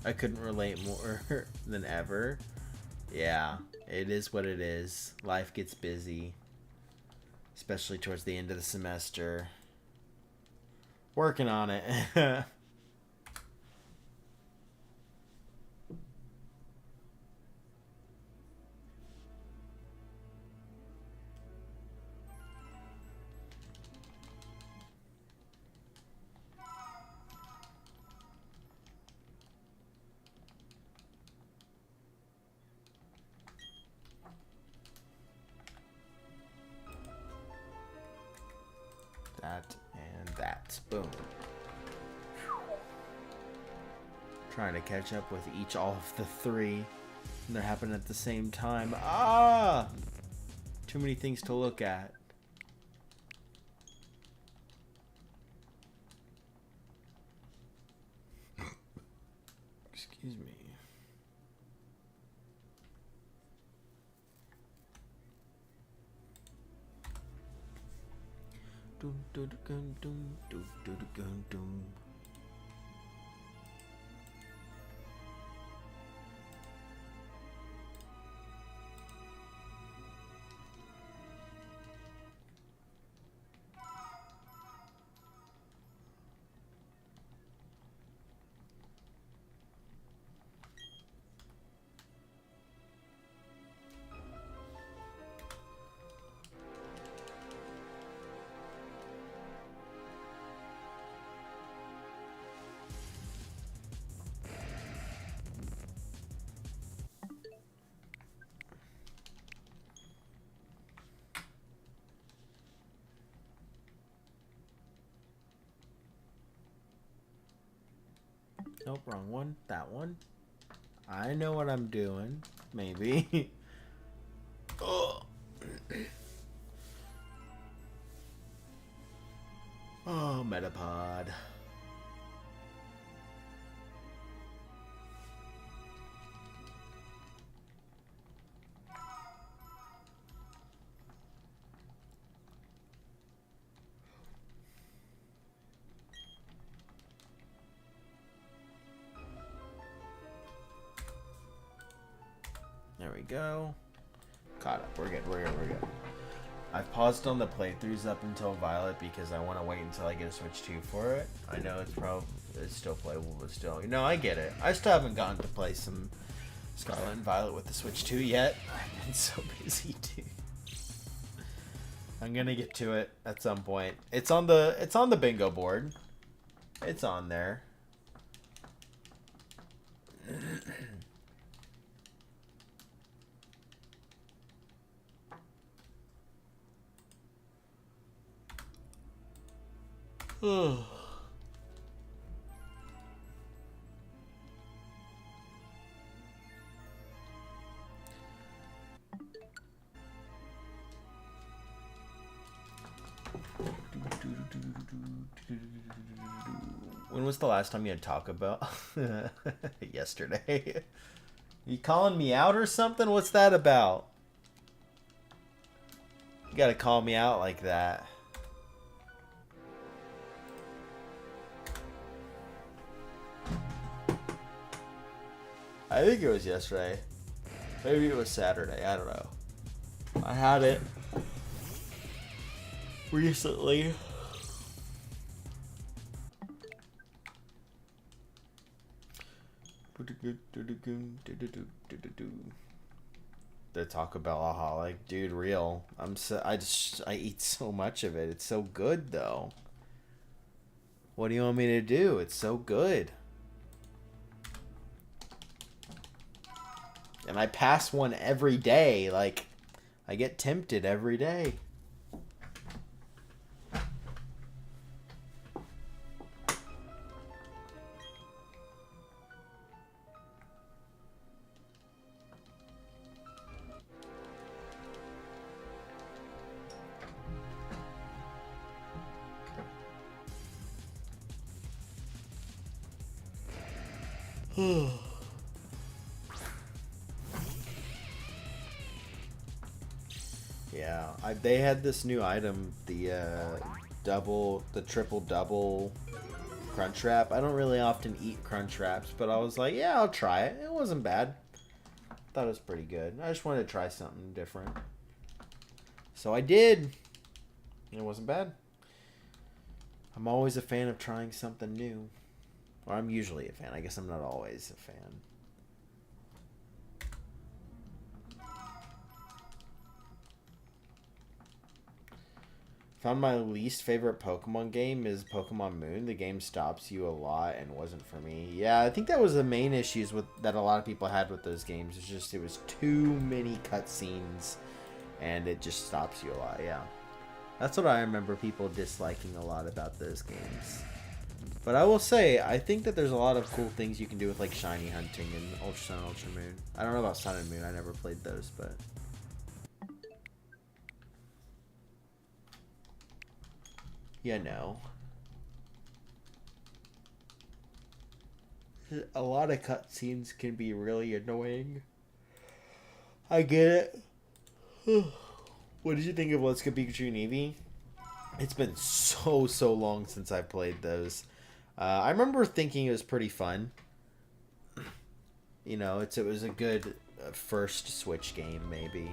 I couldn't relate more than ever. Yeah, it is what it is. Life gets busy, especially towards the end of the semester. Working on it. That and that. Boom. Trying to catch up with all of the three. And they're happening at the same time. Ah! Too many things to look at. Excuse me. Dum, dum, dum, dum, dum, dum, dum, dum. Nope, wrong one. That one. I know what I'm doing. Maybe. Oh. Oh, Metapod. There we go. Caught up. We're good. We're good. We're good. I've paused on the playthroughs up until Violet because I want to wait until I get a Switch 2 for it. I know it's still playable, but still. No, I get it. I still haven't gotten to play some Scarlet and Violet with the Switch 2 yet. I've been so busy, dude. I'm gonna get to it at some point. It's on the bingo board. It's on there. When was the last time you had Taco Bell? Yesterday. You calling me out or something? What's that about? You gotta call me out like that. I think it was yesterday. Maybe it was Saturday. I don't know. I had it recently. The Taco Bell-aholic, dude, real. I eat so much of it. It's so good though. What do you want me to do? It's so good. And I pass one every day. Like, I get tempted every day. Yeah, they had this new item, the triple double Crunchwrap. I don't really often eat Crunchwraps, but I was like, yeah, I'll try it. It wasn't bad. Thought it was pretty good. I just wanted to try something different. So I did. It wasn't bad. I'm always a fan of trying something new. Or I'm usually a fan. I guess I'm not always a fan. Found my least favorite Pokemon game is Pokemon Moon. The game stops you a lot and wasn't for me. Yeah, I think that was the main issues with that a lot of people had with those games. It's just it was too many cutscenes and it just stops you a lot. Yeah. That's what I remember people disliking a lot about those games. But I will say, I think that there's a lot of cool things you can do with like shiny hunting and Ultra Sun, Ultra Moon. I don't know about Sun and Moon. I never played those, but yeah, no. A lot of cutscenes can be really annoying. I get it. What did you think of Let's Go Pikachu and Eevee? It's been so long since I played those. I remember thinking it was pretty fun. You know, it was a good first Switch game, maybe.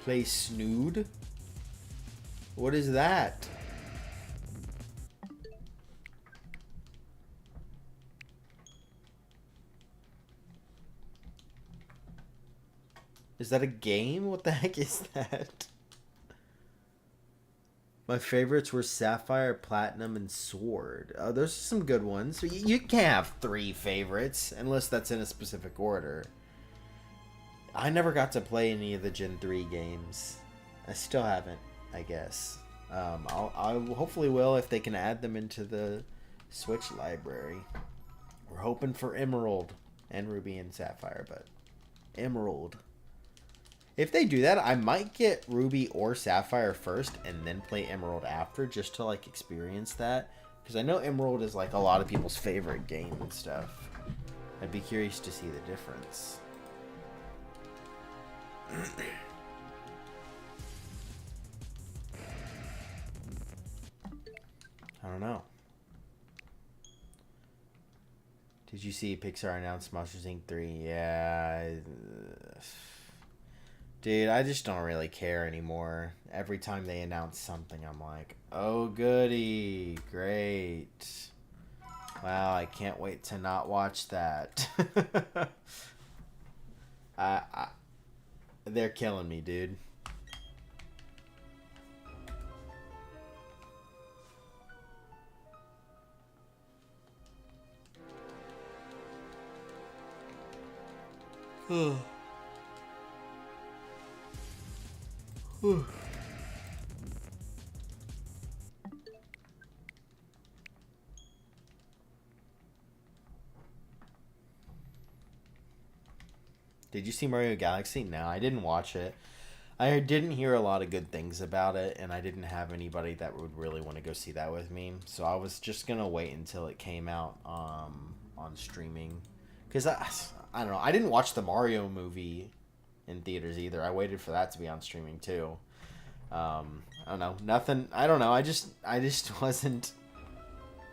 Play Snood? What is that? Is that a game? What the heck is that? My favorites were Sapphire, Platinum, and Sword. Oh, those are some good ones. You can't have 3 favorites unless that's in a specific order. I never got to play any of the Gen 3 games. I still haven't, I guess. I hopefully will if they can add them into the Switch library. We're hoping for Emerald and Ruby and Sapphire, but Emerald. If they do that, I might get Ruby or Sapphire first and then play Emerald after just to like experience that. Because I know Emerald is like a lot of people's favorite game and stuff. I'd be curious to see the difference. I don't know. Did you see Pixar announced Monsters Inc. 3? Yeah. Dude, I just don't really care anymore. Every time they announce something, I'm like, oh goody, great. Wow, I can't wait to not watch that. They're killing me, dude. Did you see Mario Galaxy? No, I didn't watch it. I didn't hear a lot of good things about it, and I didn't have anybody that would really want to go see that with me. So I was just gonna wait until it came out on streaming, because I don't know. I didn't watch the Mario movie in theaters either. I waited for that to be on streaming too. I don't know. Nothing. I don't know. I just wasn't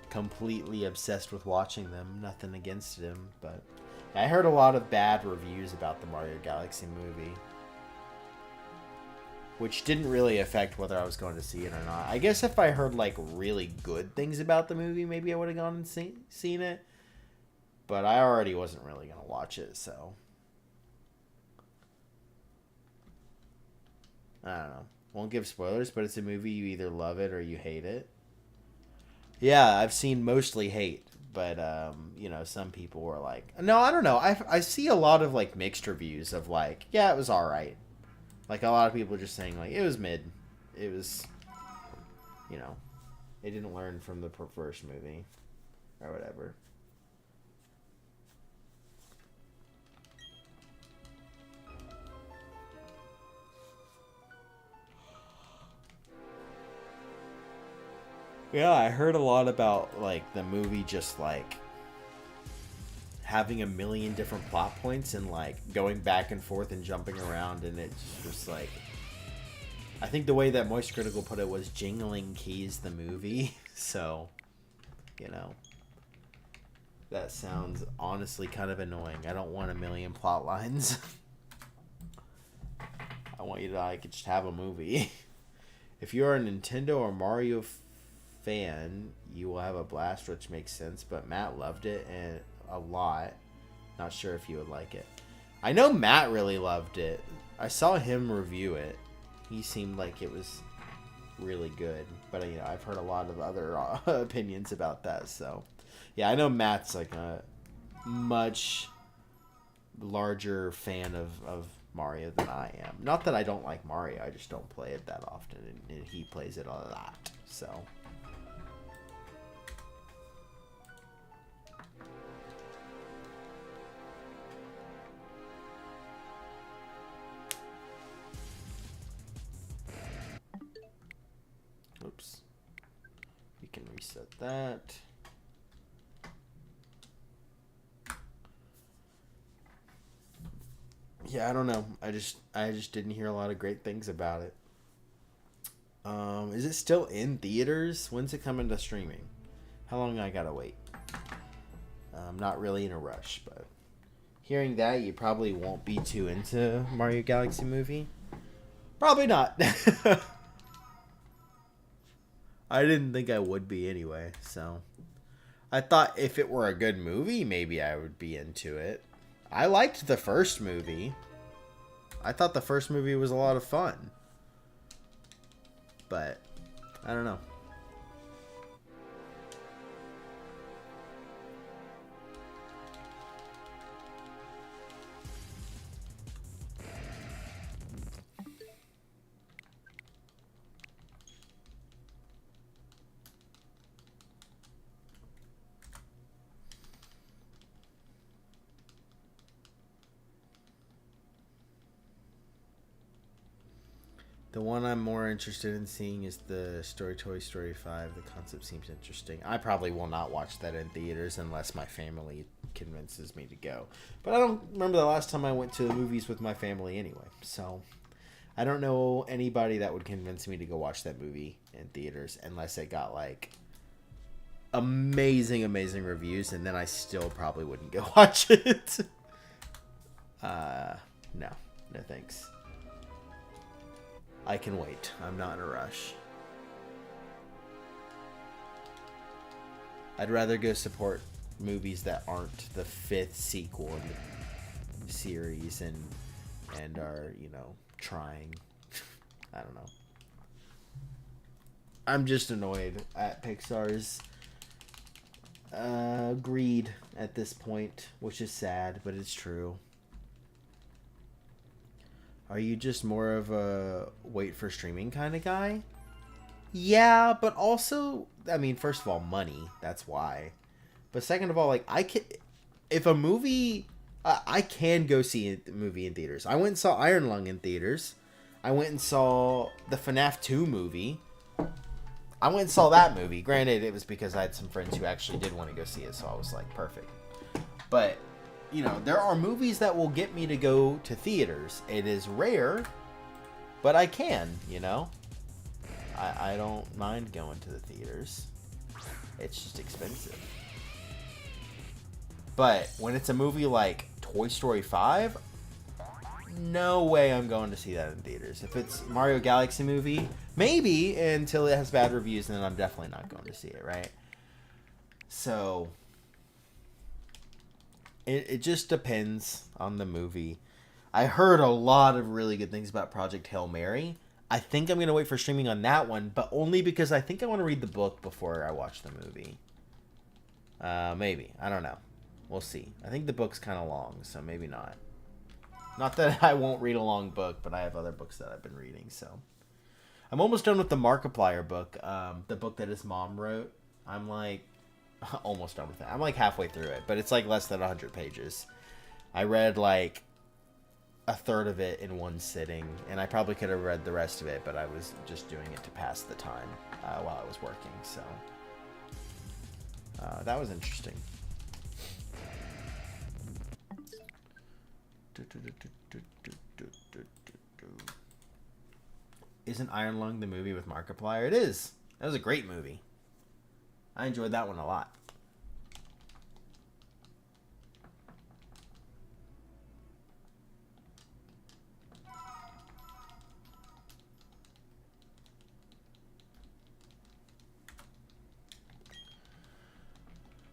completely obsessed with watching them. Nothing against them, but I heard a lot of bad reviews about the Mario Galaxy movie, which didn't really affect whether I was going to see it or not. I guess if I heard like really good things about the movie, maybe I would have gone and seen it. But I already wasn't really going to watch it, so I don't know. Won't give spoilers, but it's a movie you either love it or you hate it. Yeah, I've seen mostly hate, but you know, some people were like, no, I don't know. I see a lot of like mixed reviews of like, yeah, it was all right. Like a lot of people just saying like it was mid. It was, you know, it didn't learn from the first movie or whatever. Yeah, I heard a lot about like the movie just like having a million different plot points and like going back and forth and jumping around, and it's just like, I think the way that Moist Critical put it was jingling keys the movie. So, you know, that sounds honestly kind of annoying. I don't want a million plot lines. I want you to like just have a movie. If you're a Nintendo or Mario fan, you will have a blast, which makes sense. But Matt loved it and a lot. Not sure if you would like it. I know Matt really loved it. I saw him review it. He seemed like it was really good. But you know, I've heard a lot of other opinions about that. So yeah, I know Matt's like a much larger fan of Mario than I am. Not that I don't like Mario, I just don't play it that often, and he plays it a lot. So oops. We can reset that. Yeah, I don't know. I just didn't hear a lot of great things about it. Is it still in theaters? When's it coming to streaming? How long I gotta wait? I'm not really in a rush, but hearing that you probably won't be too into Mario Galaxy movie. Probably not. I didn't think I would be anyway, so I thought if it were a good movie, maybe I would be into it. I liked the first movie. I thought the first movie was a lot of fun. But I don't know. The one I'm more interested in seeing is the Toy Story 5. The concept seems interesting. I probably will not watch that in theaters unless my family convinces me to go. But I don't remember the last time I went to the movies with my family anyway. So I don't know anybody that would convince me to go watch that movie in theaters unless it got like amazing reviews, and then I still probably wouldn't go watch it. No thanks. I can wait. I'm not in a rush. I'd rather go support movies that aren't the 5th sequel in the series and are, you know, trying. I don't know. I'm just annoyed at Pixar's greed at this point, which is sad, but it's true. Are you just more of a wait for streaming kind of guy? Yeah, but also, I mean, first of all, money. That's why. But second of all, like, if a movie, I can go see a movie in theaters. I went and saw Iron Lung in theaters. I went and saw the FNAF 2 movie. I went and saw that movie. Granted, it was because I had some friends who actually did want to go see it, so I was like, perfect. But you know, there are movies that will get me to go to theaters. It is rare, but I can, you know. I don't mind going to the theaters. It's just expensive. But when it's a movie like Toy Story 5, no way I'm going to see that in theaters. If it's Mario Galaxy movie, maybe until it has bad reviews, and then I'm definitely not going to see it, right? So it just depends on the movie. I heard a lot of really good things about Project Hail Mary. I think I'm going to wait for streaming on that one, but only because I think I want to read the book before I watch the movie. Maybe. I don't know. We'll see. I think the book's kind of long, so maybe not. Not that I won't read a long book, but I have other books that I've been reading, so. I'm almost done with the Markiplier book, the book that his mom wrote. I'm like almost done with it. I'm like halfway through it, but it's like less than 100 pages. I read like a third of it in one sitting, and I probably could have read the rest of it, but I was just doing it to pass the time while I was working, so that was interesting. Isn't Iron Lung the movie with Markiplier? It is. That was a great movie. I enjoyed that one a lot.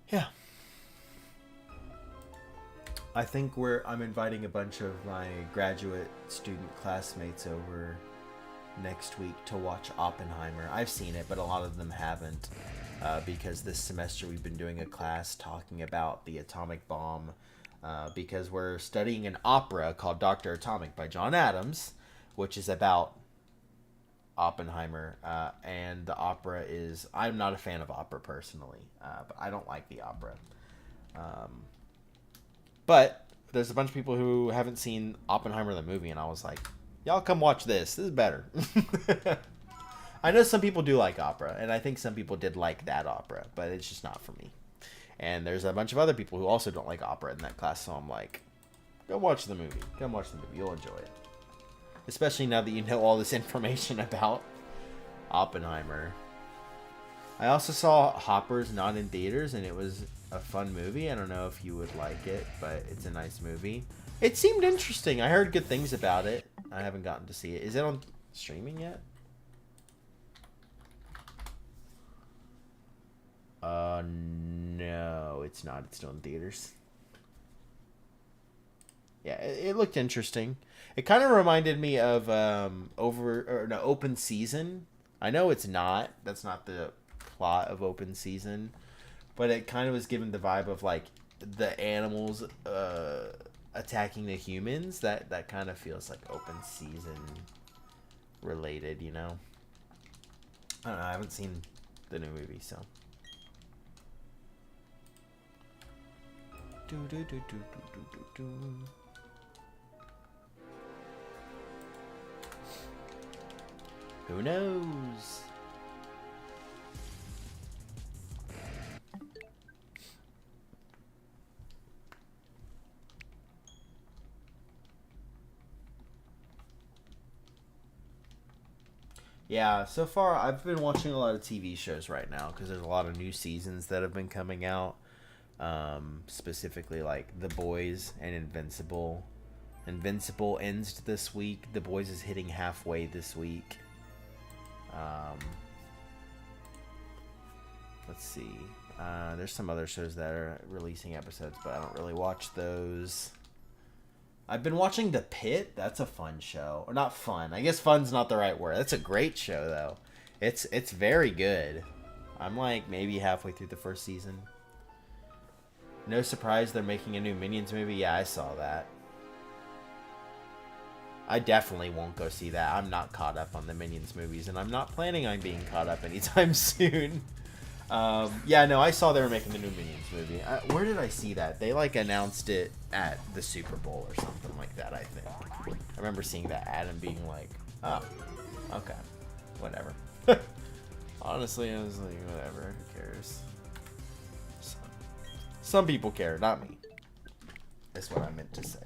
Yeah. I think I'm inviting a bunch of my graduate student classmates over next week to watch Oppenheimer. I've seen it, but a lot of them haven't, because this semester we've been doing a class talking about the atomic bomb, because we're studying an opera called Dr. Atomic by John Adams, which is about Oppenheimer, and the opera is... I'm not a fan of opera personally, but I don't like the opera. But there's a bunch of people who haven't seen Oppenheimer the movie, and I was like, y'all come watch this. This is better. I know some people do like opera, and I think some people did like that opera, but it's just not for me. And there's a bunch of other people who also don't like opera in that class, so I'm like, go watch the movie. Come watch the movie. You'll enjoy it. Especially now that you know all this information about Oppenheimer. I also saw Hoppers not in theaters, and it was a fun movie. I don't know if you would like it, but it's a nice movie. It seemed interesting. I heard good things about it. I haven't gotten to see it. Is it on streaming yet? No, it's not. It's still in theaters. Yeah, it looked interesting. It kind of reminded me of Open Season. I know it's not. That's not the plot of Open Season, but it kind of was given the vibe of like the animals attacking the humans. That kind of feels like Open Season related, you know. I don't know. I haven't seen the new movie, so. Who knows? Yeah, so far I've been watching a lot of TV shows right now because there's a lot of new seasons that have been coming out. Specifically like The Boys and Invincible. Invincible ends this week. The Boys is hitting halfway this week. Let's see. There's some other shows that are releasing episodes, but I don't really watch those. I've been watching The Pit. That's a fun show. Or not fun. I guess fun's not the right word. That's a great show, though. It's very good. I'm like maybe halfway through the first season. No surprise they're making a new Minions movie. Yeah, I saw that. I definitely won't go see that. I'm not caught up on the Minions movies, and I'm not planning on being caught up anytime soon. Yeah, no, I saw they were making the new Minions movie. Where did I see that? They, like, announced it at the Super Bowl or something like that, I think. I remember seeing that ad and being like, oh, okay, whatever. Honestly, I was like, whatever, who cares? Some people care, not me. That's what I meant to say.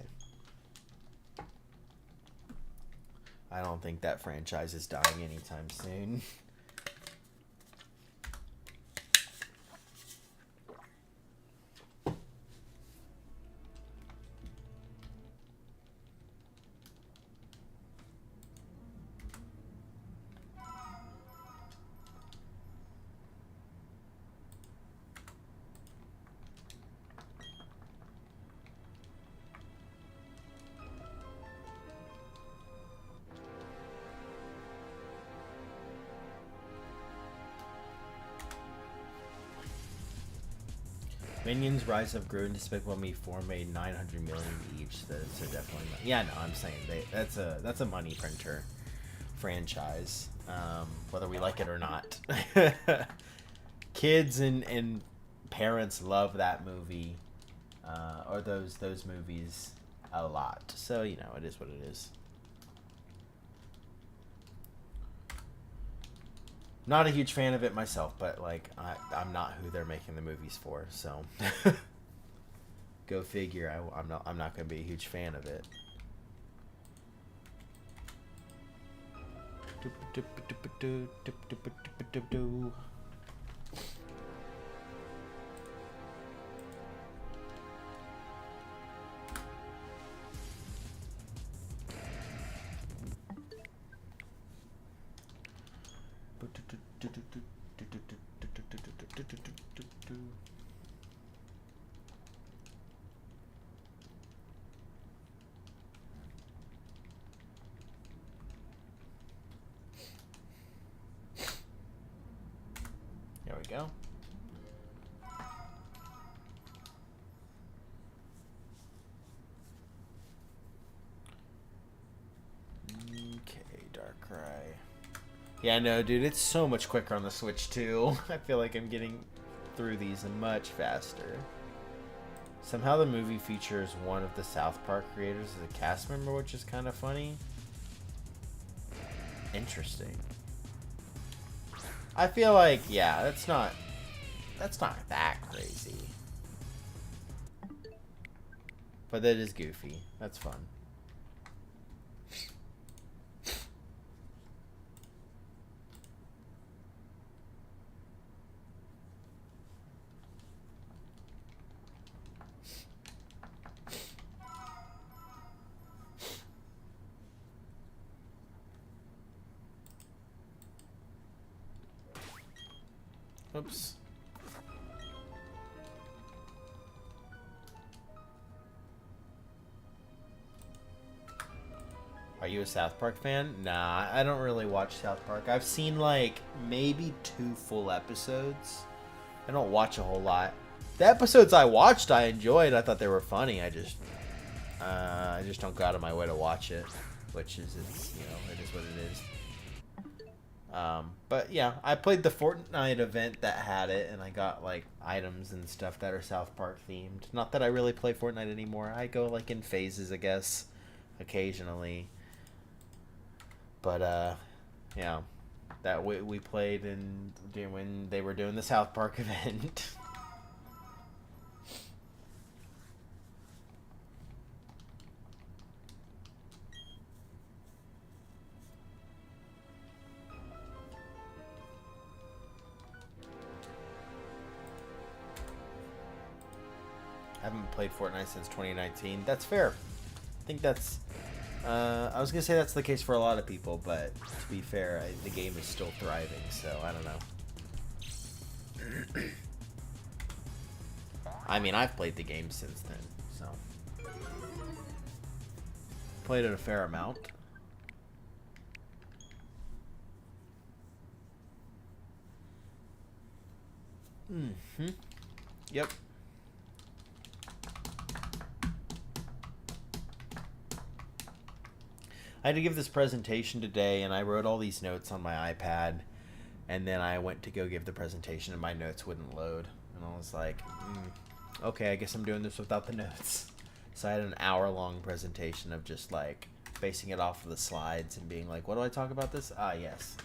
I don't think that franchise is dying anytime soon. Minions Rise of Gru and Despicable Me 4 made $900 million each. So definitely, yeah. No, I'm saying that's a money printer franchise, whether we like it or not. Kids and parents love that movie, or those movies a lot. So you know, it is what it is. Not a huge fan of it myself, but like I'm not who they're making the movies for, so. Go figure. I'm not going to be a huge fan of it. There we go. Okay, Darkrai. Yeah, no, dude, it's so much quicker on the Switch, too. I feel like I'm getting through these much faster. Somehow the movie features one of the South Park creators as a cast member, which is kind of funny. Interesting. I feel like, yeah, that's not that crazy. But that is goofy. That's fun. Oops. Are you a South Park fan? Nah, I don't really watch South Park. I've seen like maybe 2 full episodes. I don't watch a whole lot. The episodes I watched, I enjoyed. I thought they were funny. I just don't go out of my way to watch it, which is, it is what it is. But yeah, I played the Fortnite event that had it, and I got like items and stuff that are South Park themed. Not that I really play Fortnite anymore. I go like in phases, I guess, occasionally. But yeah, that we played when they were doing the South Park event. I haven't played Fortnite since 2019. That's fair. I think that's... I was going to say that's the case for a lot of people, but to be fair, the game is still thriving, so I don't know. I mean, I've played the game since then, so... Played it a fair amount. Mm-hmm. Yep. I had to give this presentation today, and I wrote all these notes on my iPad, and then I went to go give the presentation, and my notes wouldn't load. And I was like, okay, I guess I'm doing this without the notes. So I had an hour-long presentation of just, like, basing it off of the slides and being like, what do I talk about this? Ah, yes.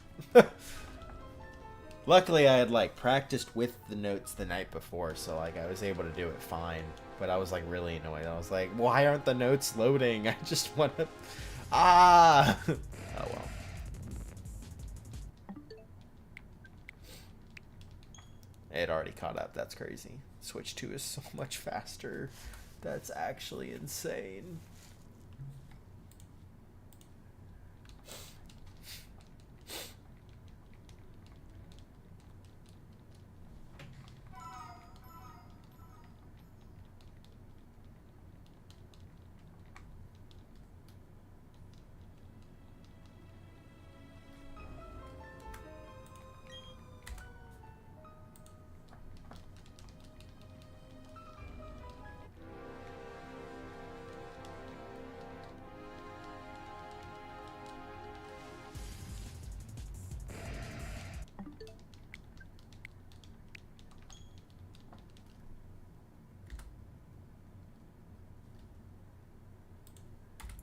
Luckily, I had, like, practiced with the notes the night before, so, like, I was able to do it fine. But I was, like, really annoyed. I was like, why aren't the notes loading? I just want to... Ah! Oh, well. It already caught up. That's crazy. Switch 2 is so much faster. That's actually insane.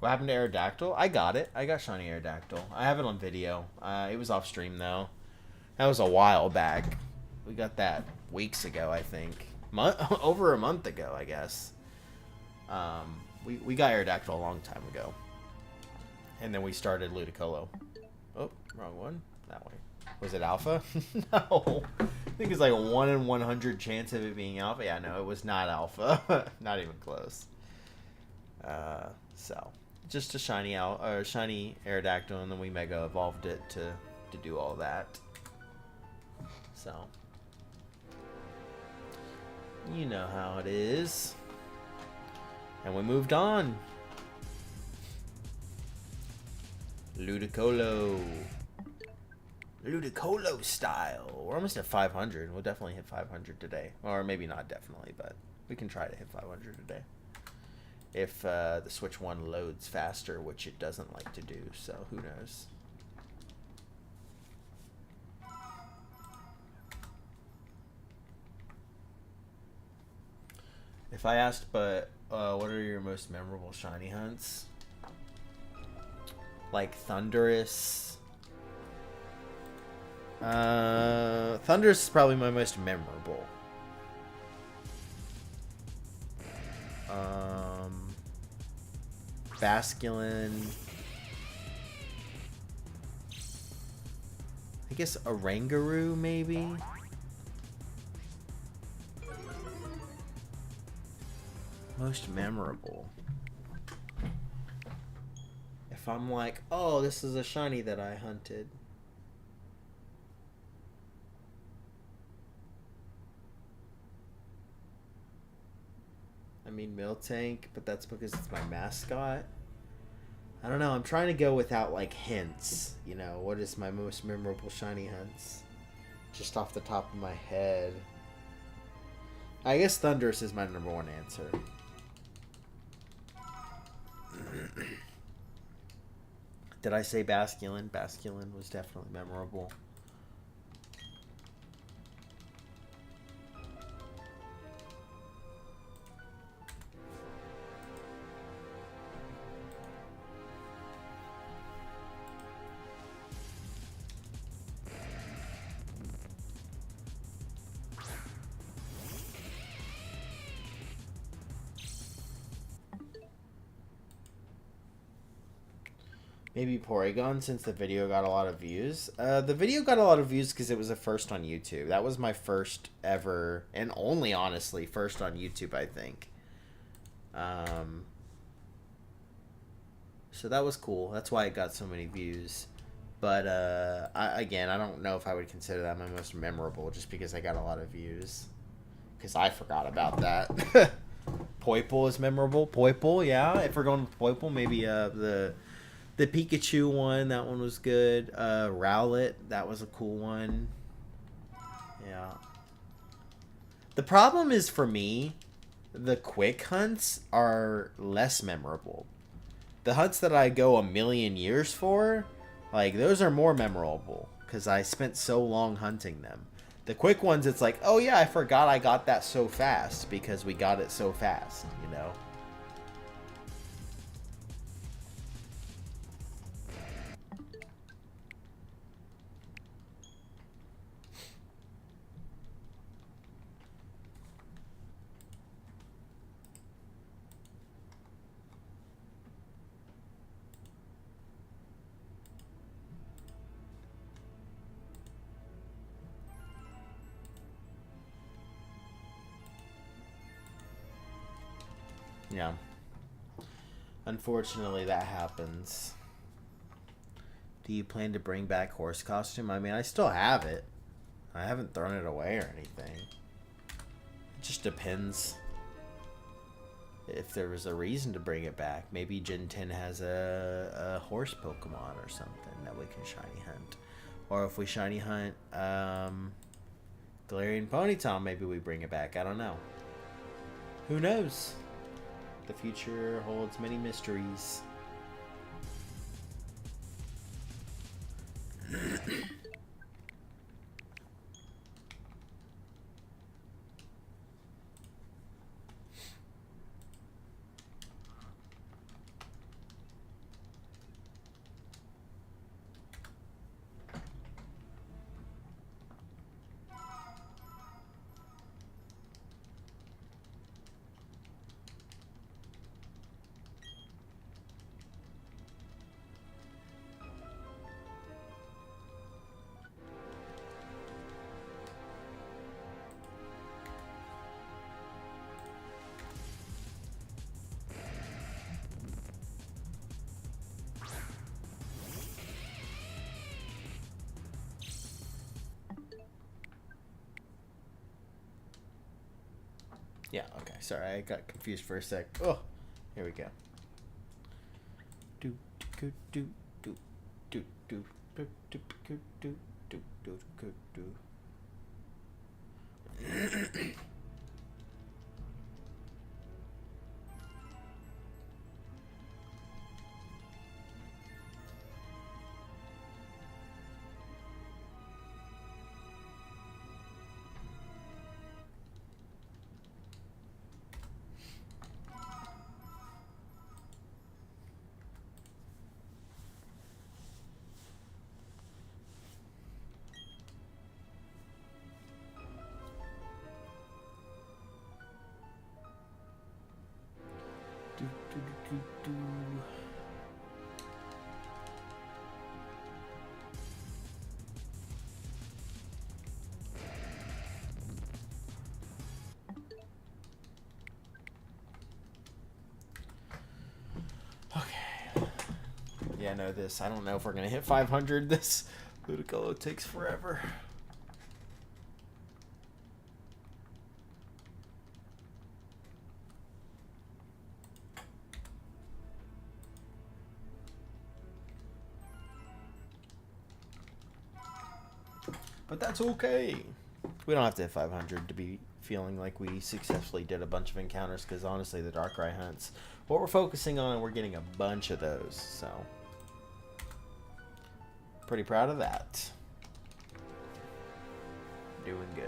What happened to Aerodactyl? I got it. I got Shiny Aerodactyl. I have it on video. It was off stream, though. That was a while back. We got that weeks ago, I think. Over a month ago, I guess. We got Aerodactyl a long time ago. And then we started Ludicolo. Oh, wrong one. That way. Was it Alpha? No. I think it's like a 1 in 100 chance of it being Alpha. Yeah, no, it was not Alpha. Not even close. So, just a shiny Aerodactyl, and then we Mega Evolved it to do all that. So, you know how it is. And we moved on. Ludicolo style. We're almost at 500. We'll definitely hit 500 today. Or maybe not definitely, but we can try to hit 500 today. If the Switch 1 loads faster, which it doesn't like to do, so who knows. If I asked, but what are your most memorable shiny hunts? Like Thundurus. Thundurus is probably my most memorable. Basculin. I guess Oranguru, maybe? Most memorable. If I'm like, oh, this is a shiny that I hunted. I mean Miltank, but that's because it's my mascot. I don't know. I'm trying to go without like hints. You know, what is my most memorable shiny hunts? Just off the top of my head. I guess Thundurus is my number one answer. Did I say Basculin? Basculin was definitely memorable. Maybe Porygon, since the video got a lot of views. The video got a lot of views because it was the first on YouTube. That was my first ever, and only, honestly, first on YouTube, I think. So that was cool. That's why it got so many views. But, again, I don't know if I would consider that my most memorable, just because I got a lot of views. Because I forgot about that. Poipole is memorable. Poipole, yeah. If we're going with Poipole, maybe the Pikachu one, that one was good. Rowlet, that was a cool one. Yeah. The problem is, for me, the quick hunts are less memorable. The hunts that I go a million years for, like, those are more memorable because I spent so long hunting them. The quick ones, it's like, oh yeah, I forgot I got that so fast because we got it so fast, you know? Yeah. Unfortunately, that happens. Do you plan to bring back horse costume? I mean, I still have it. I haven't thrown it away or anything. It just depends if there was a reason to bring it back. Maybe Gen 10 has a horse Pokemon or something that we can shiny hunt. Or if we shiny hunt Galarian Ponyta, maybe we bring it back. I don't know. Who knows? The future holds many mysteries. Yeah, okay. Sorry, I got confused for a sec. Oh, here we go. Do do do do do do do do do do do do do. Do, do, do, do, do. Okay. Yeah, no, this. I don't know if we're going to hit 500. This Ludicolo takes forever. But that's okay. We don't have to hit 500 to be feeling like we successfully did a bunch of encounters, because honestly, the Darkrai hunts, what we're focusing on, and we're getting a bunch of those, so pretty proud of that. Doing good.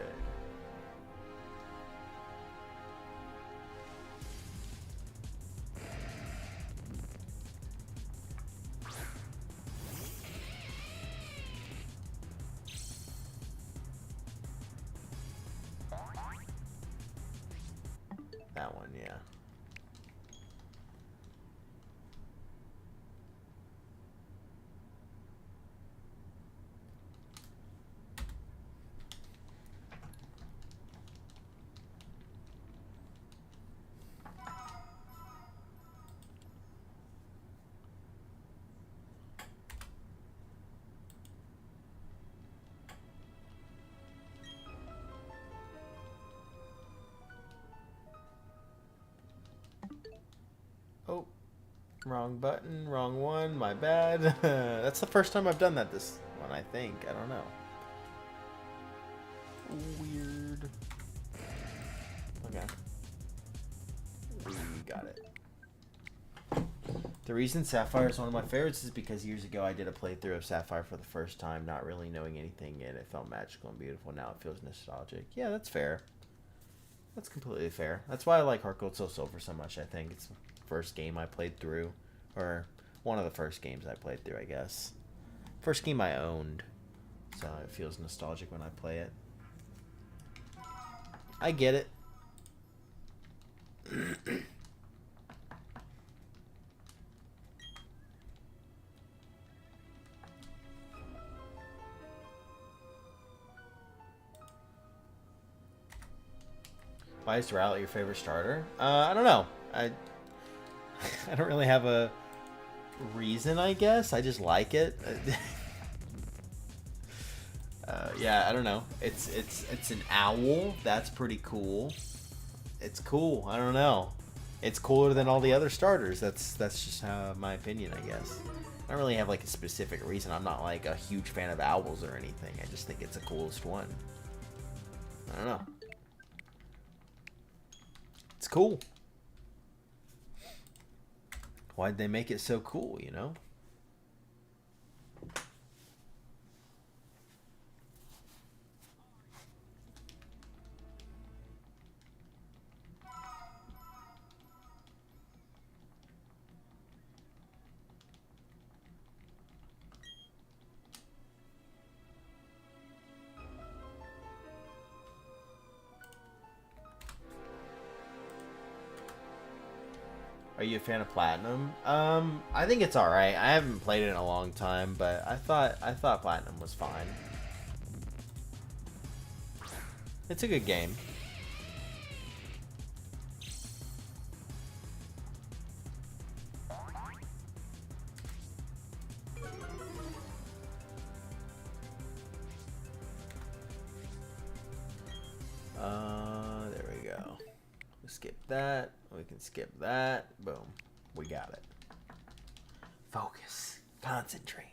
That one, yeah. Oh, wrong button, wrong one, my bad. That's the first time I've done that this one, I think. I don't know. Weird. Okay. We got it. The reason Sapphire is one of my favorites is because years ago I did a playthrough of Sapphire for the first time, not really knowing anything yet. It felt magical and beautiful. Now it feels nostalgic. Yeah, that's fair. That's completely fair. That's why I like Heart Gold Soul Silver so much, I think. It's the first game I played through. Or one of the first games I played through, I guess. First game I owned. So it feels nostalgic when I play it. I get it. Why is Rowlet your favorite starter? I don't know. I don't really have a reason, I guess. I just like it. Yeah, I don't know. It's an owl. That's pretty cool. It's cool. I don't know. It's cooler than all the other starters. That's just my opinion, I guess. I don't really have like a specific reason. I'm not like a huge fan of owls or anything. I just think it's the coolest one. I don't know. It's cool. Why'd they make it so cool, you know? Are you a fan of Platinum? I think it's alright. I haven't played it in a long time, but I thought Platinum was fine. It's a good game. There we go. skip that. We can skip that. Boom. We got it. Focus. Concentrate.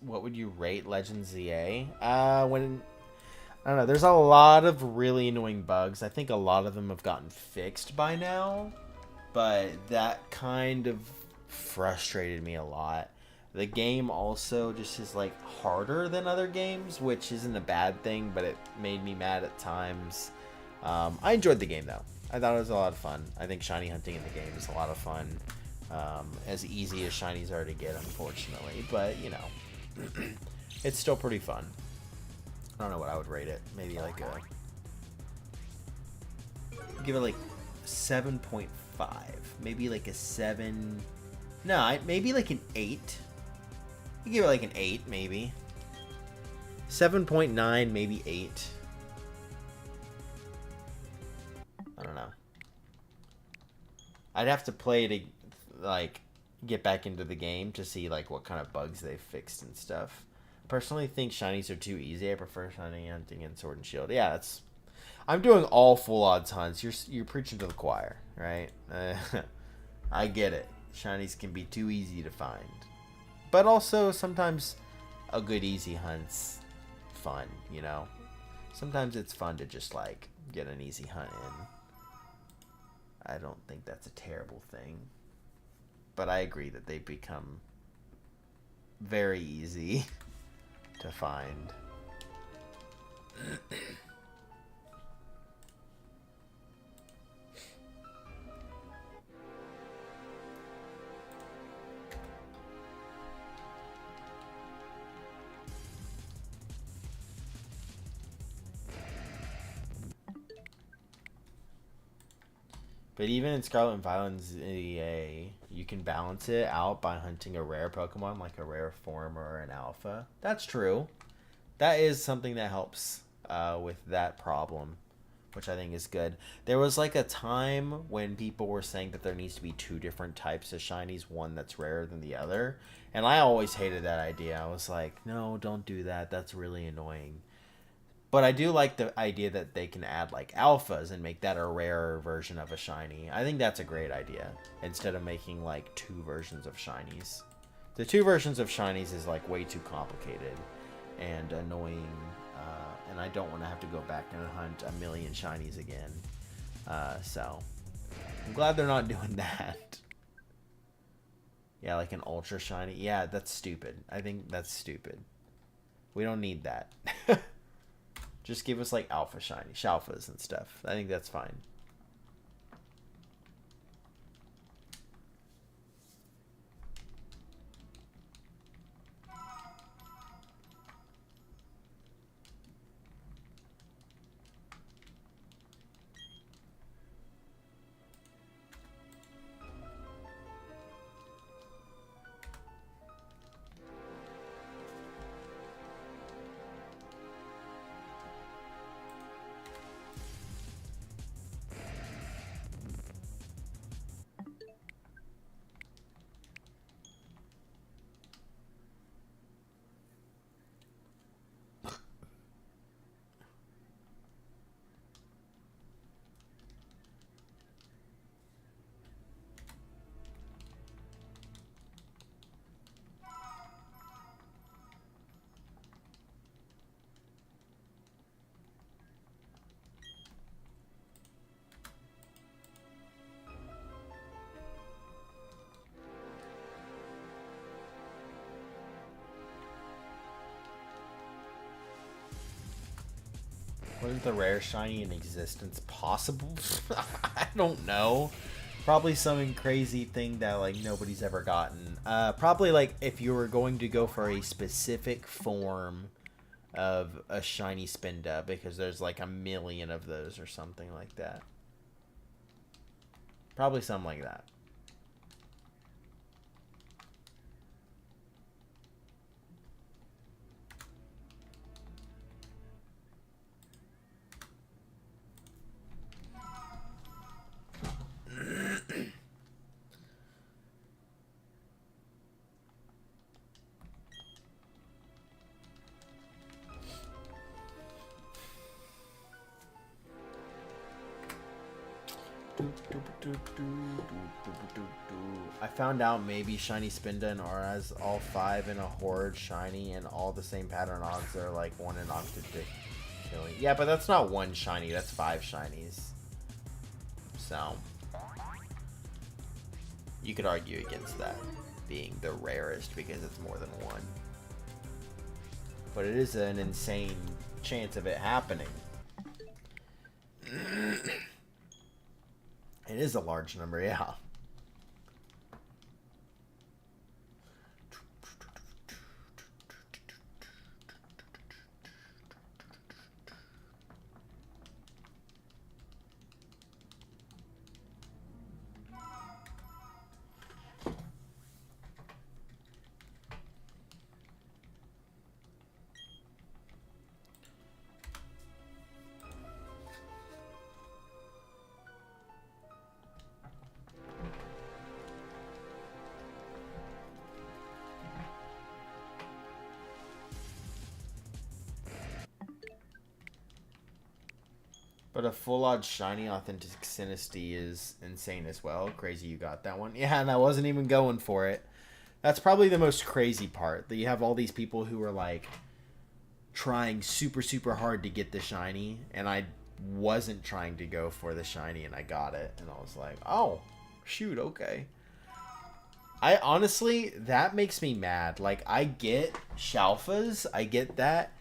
What would you rate Legends ZA? When I don't know, there's a lot of really annoying bugs. I think a lot of them have gotten fixed by now, but that kind of frustrated me a lot. The game also just is like harder than other games, which isn't a bad thing, but it made me mad at times. I enjoyed the game though. I thought it was a lot of fun. I think shiny hunting in the game is a lot of fun. As easy as shinies are to get, unfortunately, but you know, it's still pretty fun. I don't know what I would rate it. Maybe like give it like 7.5. Maybe like a 7. No, maybe like an 8. You give it like an 8, maybe 7.9, maybe 8. I don't know. I'd have to play to like get back into the game to see like what kind of bugs they fixed and stuff. Personally think shinies are too easy. I prefer shiny hunting and sword and shield. Yeah, that's. I'm doing all full odds hunts. You're preaching to the choir, right? I get it. Shinies can be too easy to find, but also sometimes a good easy hunt's fun. You know, sometimes it's fun to just like get an easy hunt in. I don't think that's a terrible thing, but I agree that they become very easy to find. But even in Scarlet and Violet ZA, you can balance it out by hunting a rare Pokemon, like a rare form or an alpha. That's true. That is something that helps with that problem, which I think is good. There was like a time when people were saying that there needs to be 2 different types of shinies, one that's rarer than the other. And I always hated that idea. I was like, no, don't do that. That's really annoying. But I do like the idea that they can add like alphas and make that a rarer version of a shiny. I think that's a great idea. Instead of making like 2 versions of shinies. The 2 versions of shinies is like way too complicated and annoying. And I don't want to have to go back and hunt a million shinies again. So I'm glad they're not doing that. Yeah, like an ultra shiny. Yeah, that's stupid. I think that's stupid. We don't need that. Just give us like alpha shiny, shalfas and stuff. I think that's fine. What is the rare shiny in existence possible? I don't know. Probably some crazy thing that like nobody's ever gotten. Probably like if you were going to go for a specific form of a shiny Spinda, because there's like a million of those or something like that. Probably something like that. I found out maybe shiny Spinda and Auras all 5 in a horde shiny and all the same pattern odds are like 1 in octadic killing. Yeah, but that's not 1 shiny, that's 5 shinies. So you could argue against that being the rarest because it's more than 1. But it is an insane chance of it happening. It is a large number, yeah. But a full odd shiny authentic Sinistea is insane as well. Crazy you got that one. Yeah, and I wasn't even going for it. That's probably the most crazy part. That you have all these people who are like trying super, super hard to get the shiny. And I wasn't trying to go for the shiny and I got it. And I was like, oh, shoot, okay. I honestly, that makes me mad. Like, I get Shalfas. I get that.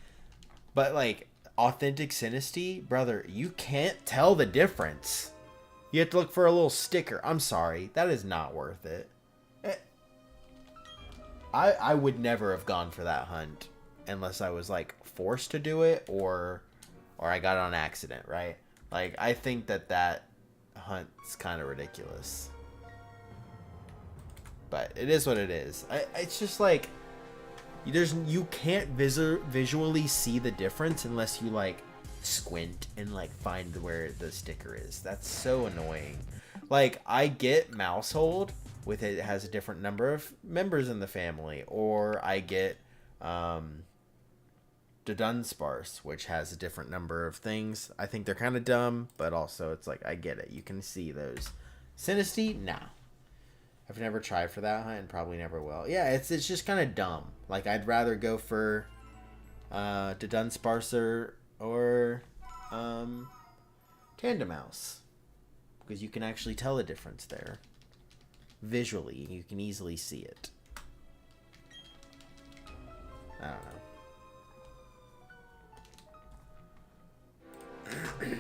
But like, authentic Sinistea, brother, you can't tell the difference. You have to look for a little sticker. I'm sorry, that is not worth it. I would never have gone for that hunt unless I was like forced to do it or I got it on accident, right? Like, I think that hunt's kind of ridiculous. But it is what it is. It's just like you can't visually see the difference unless you like squint and like find where the sticker is. That's so annoying. Like, I get Mousehold with it has a different number of members in the family, or I get Dunsparce, which has a different number of things. I think they're kind of dumb, but also it's like I get it. You can see those. Sinistea, nah. I've never tried for that hunt and probably never will. Yeah, it's just kind of dumb. Like, I'd rather go for Dunsparcer or Tandemaus, because you can actually tell the difference there. Visually, you can easily see it. I don't know.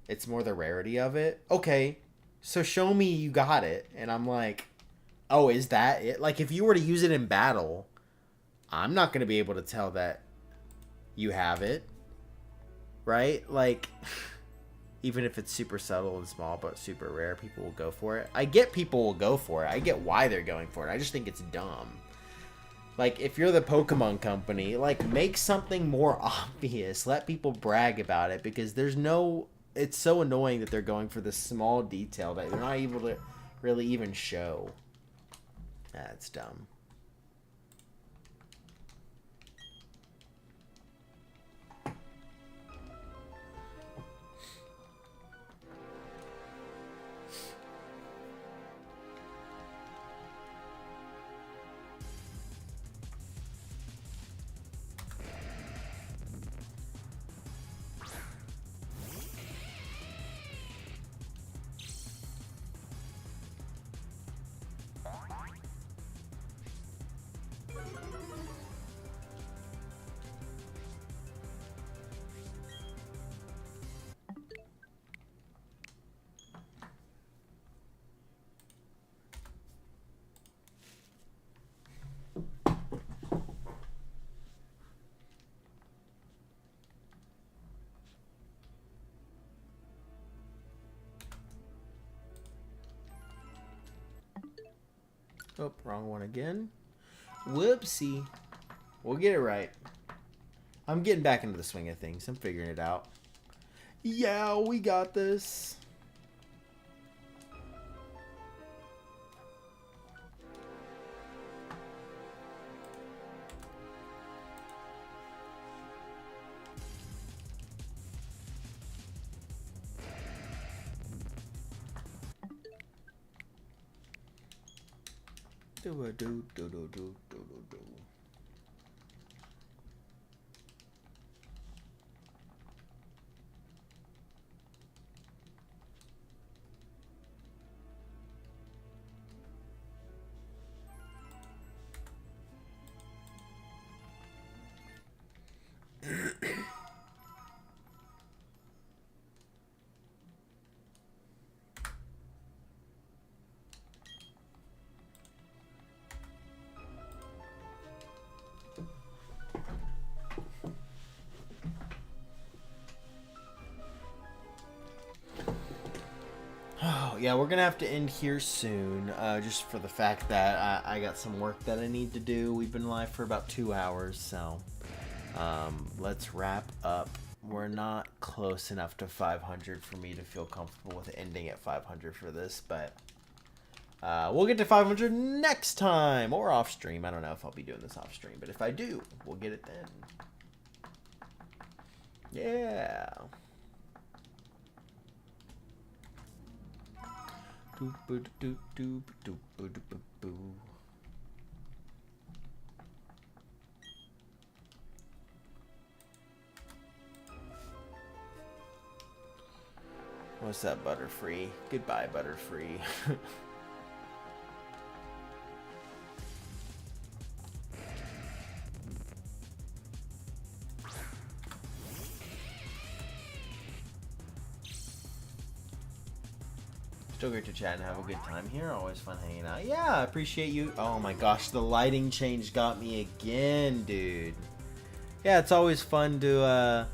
It's more the rarity of it. Okay, so show me you got it. And I'm like, oh, is that it? Like, if you were to use it in battle, I'm not going to be able to tell that you have it. Right? Like, even if it's super subtle and small but super rare, people will go for it. I get people will go for it. I get why they're going for it. I just think it's dumb. Like, if you're the Pokemon company, like, make something more obvious. Let people brag about it, because there's no... It's so annoying that they're going for this small detail that they're not able to really even show. That's dumb. Oh, wrong one again. Whoopsie. We'll get it right. I'm getting back into the swing of things. I'm figuring it out. Yeah, we got this. Oh, yeah, we're gonna have to end here soon, just for the fact that I got some work that I need to do. We've been live for about 2 hours, so let's wrap up. We're not close enough to 500 for me to feel comfortable with ending at 500 for this, but we'll get to 500 next time, or off stream. I don't know if I'll be doing this off stream, but if I do, we'll get it then. Yeah. What's that, Butterfree? Goodbye, Butterfree. Still great to chat and have a good time here. Always fun hanging out. Yeah, I appreciate you. Oh my gosh, the lighting change got me again, dude. Yeah, it's always fun to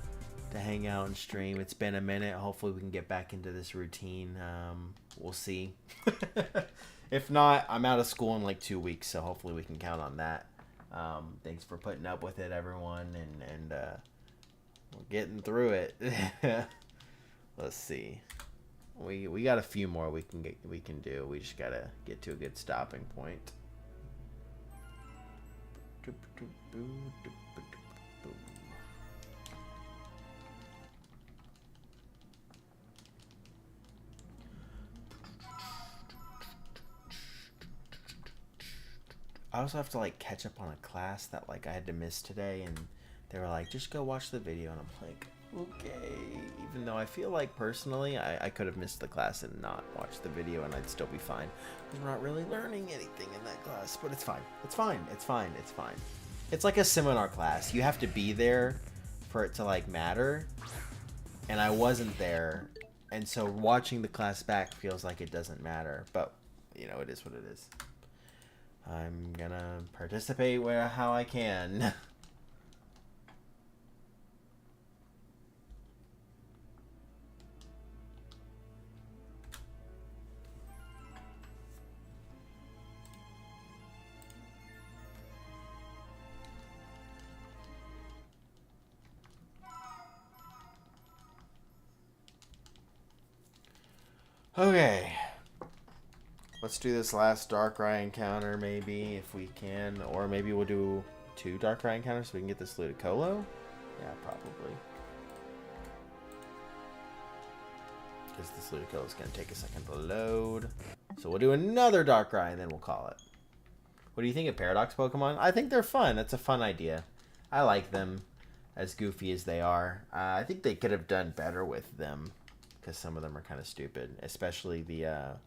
hang out and stream. It's been a minute. Hopefully we can get back into this routine. We'll see. If not, I'm out of school in like 2 weeks, so hopefully we can count on that. Thanks for putting up with it, everyone, and we're getting through it. Let's see. We got a few more we can do. We just gotta get to a good stopping point. I also have to like catch up on a class that like I had to miss today, and they were like, just go watch the video, and I'm like, okay. Even though I feel like personally I could have missed the class and not watched the video and I'd still be fine, because we're not really learning anything in that class. But it's fine. It's fine. It's fine. It's fine. It's like a seminar class. You have to be there for it to like matter, and I wasn't there, and so watching the class back feels like it doesn't matter. But you know, it is what it is. I'm gonna participate how I can. Okay. Let's do this last Darkrai encounter, maybe, if we can. Or maybe we'll do 2 Darkrai encounters so we can get this Ludicolo? Yeah, probably. Because this Ludicolo is going to take a second to load. So we'll do another Darkrai and then we'll call it. What do you think of Paradox Pokemon? I think they're fun. That's a fun idea. I like them, as goofy as they are. I think they could have done better with them, because some of them are kind of stupid. Especially the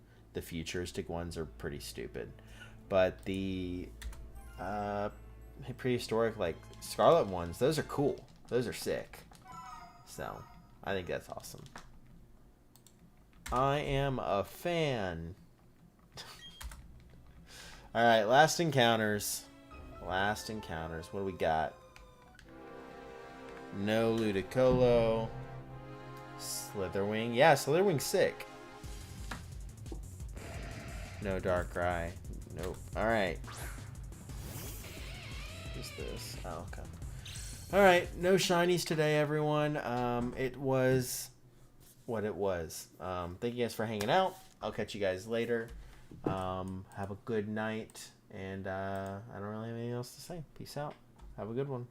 futuristic ones are pretty stupid. But the prehistoric, like, Scarlet ones, those are cool. Those are sick. So, I think that's awesome. I am a fan. Alright, last encounters. Last encounters. What do we got? No Ludicolo. Slitherwing. Yeah, Slitherwing's sick. No Darkrai. Nope. All right. Who's this? Oh, okay. All right. No shinies today, everyone. It was what it was. Thank you guys for hanging out. I'll catch you guys later. Have a good night. And I don't really have anything else to say. Peace out. Have a good one.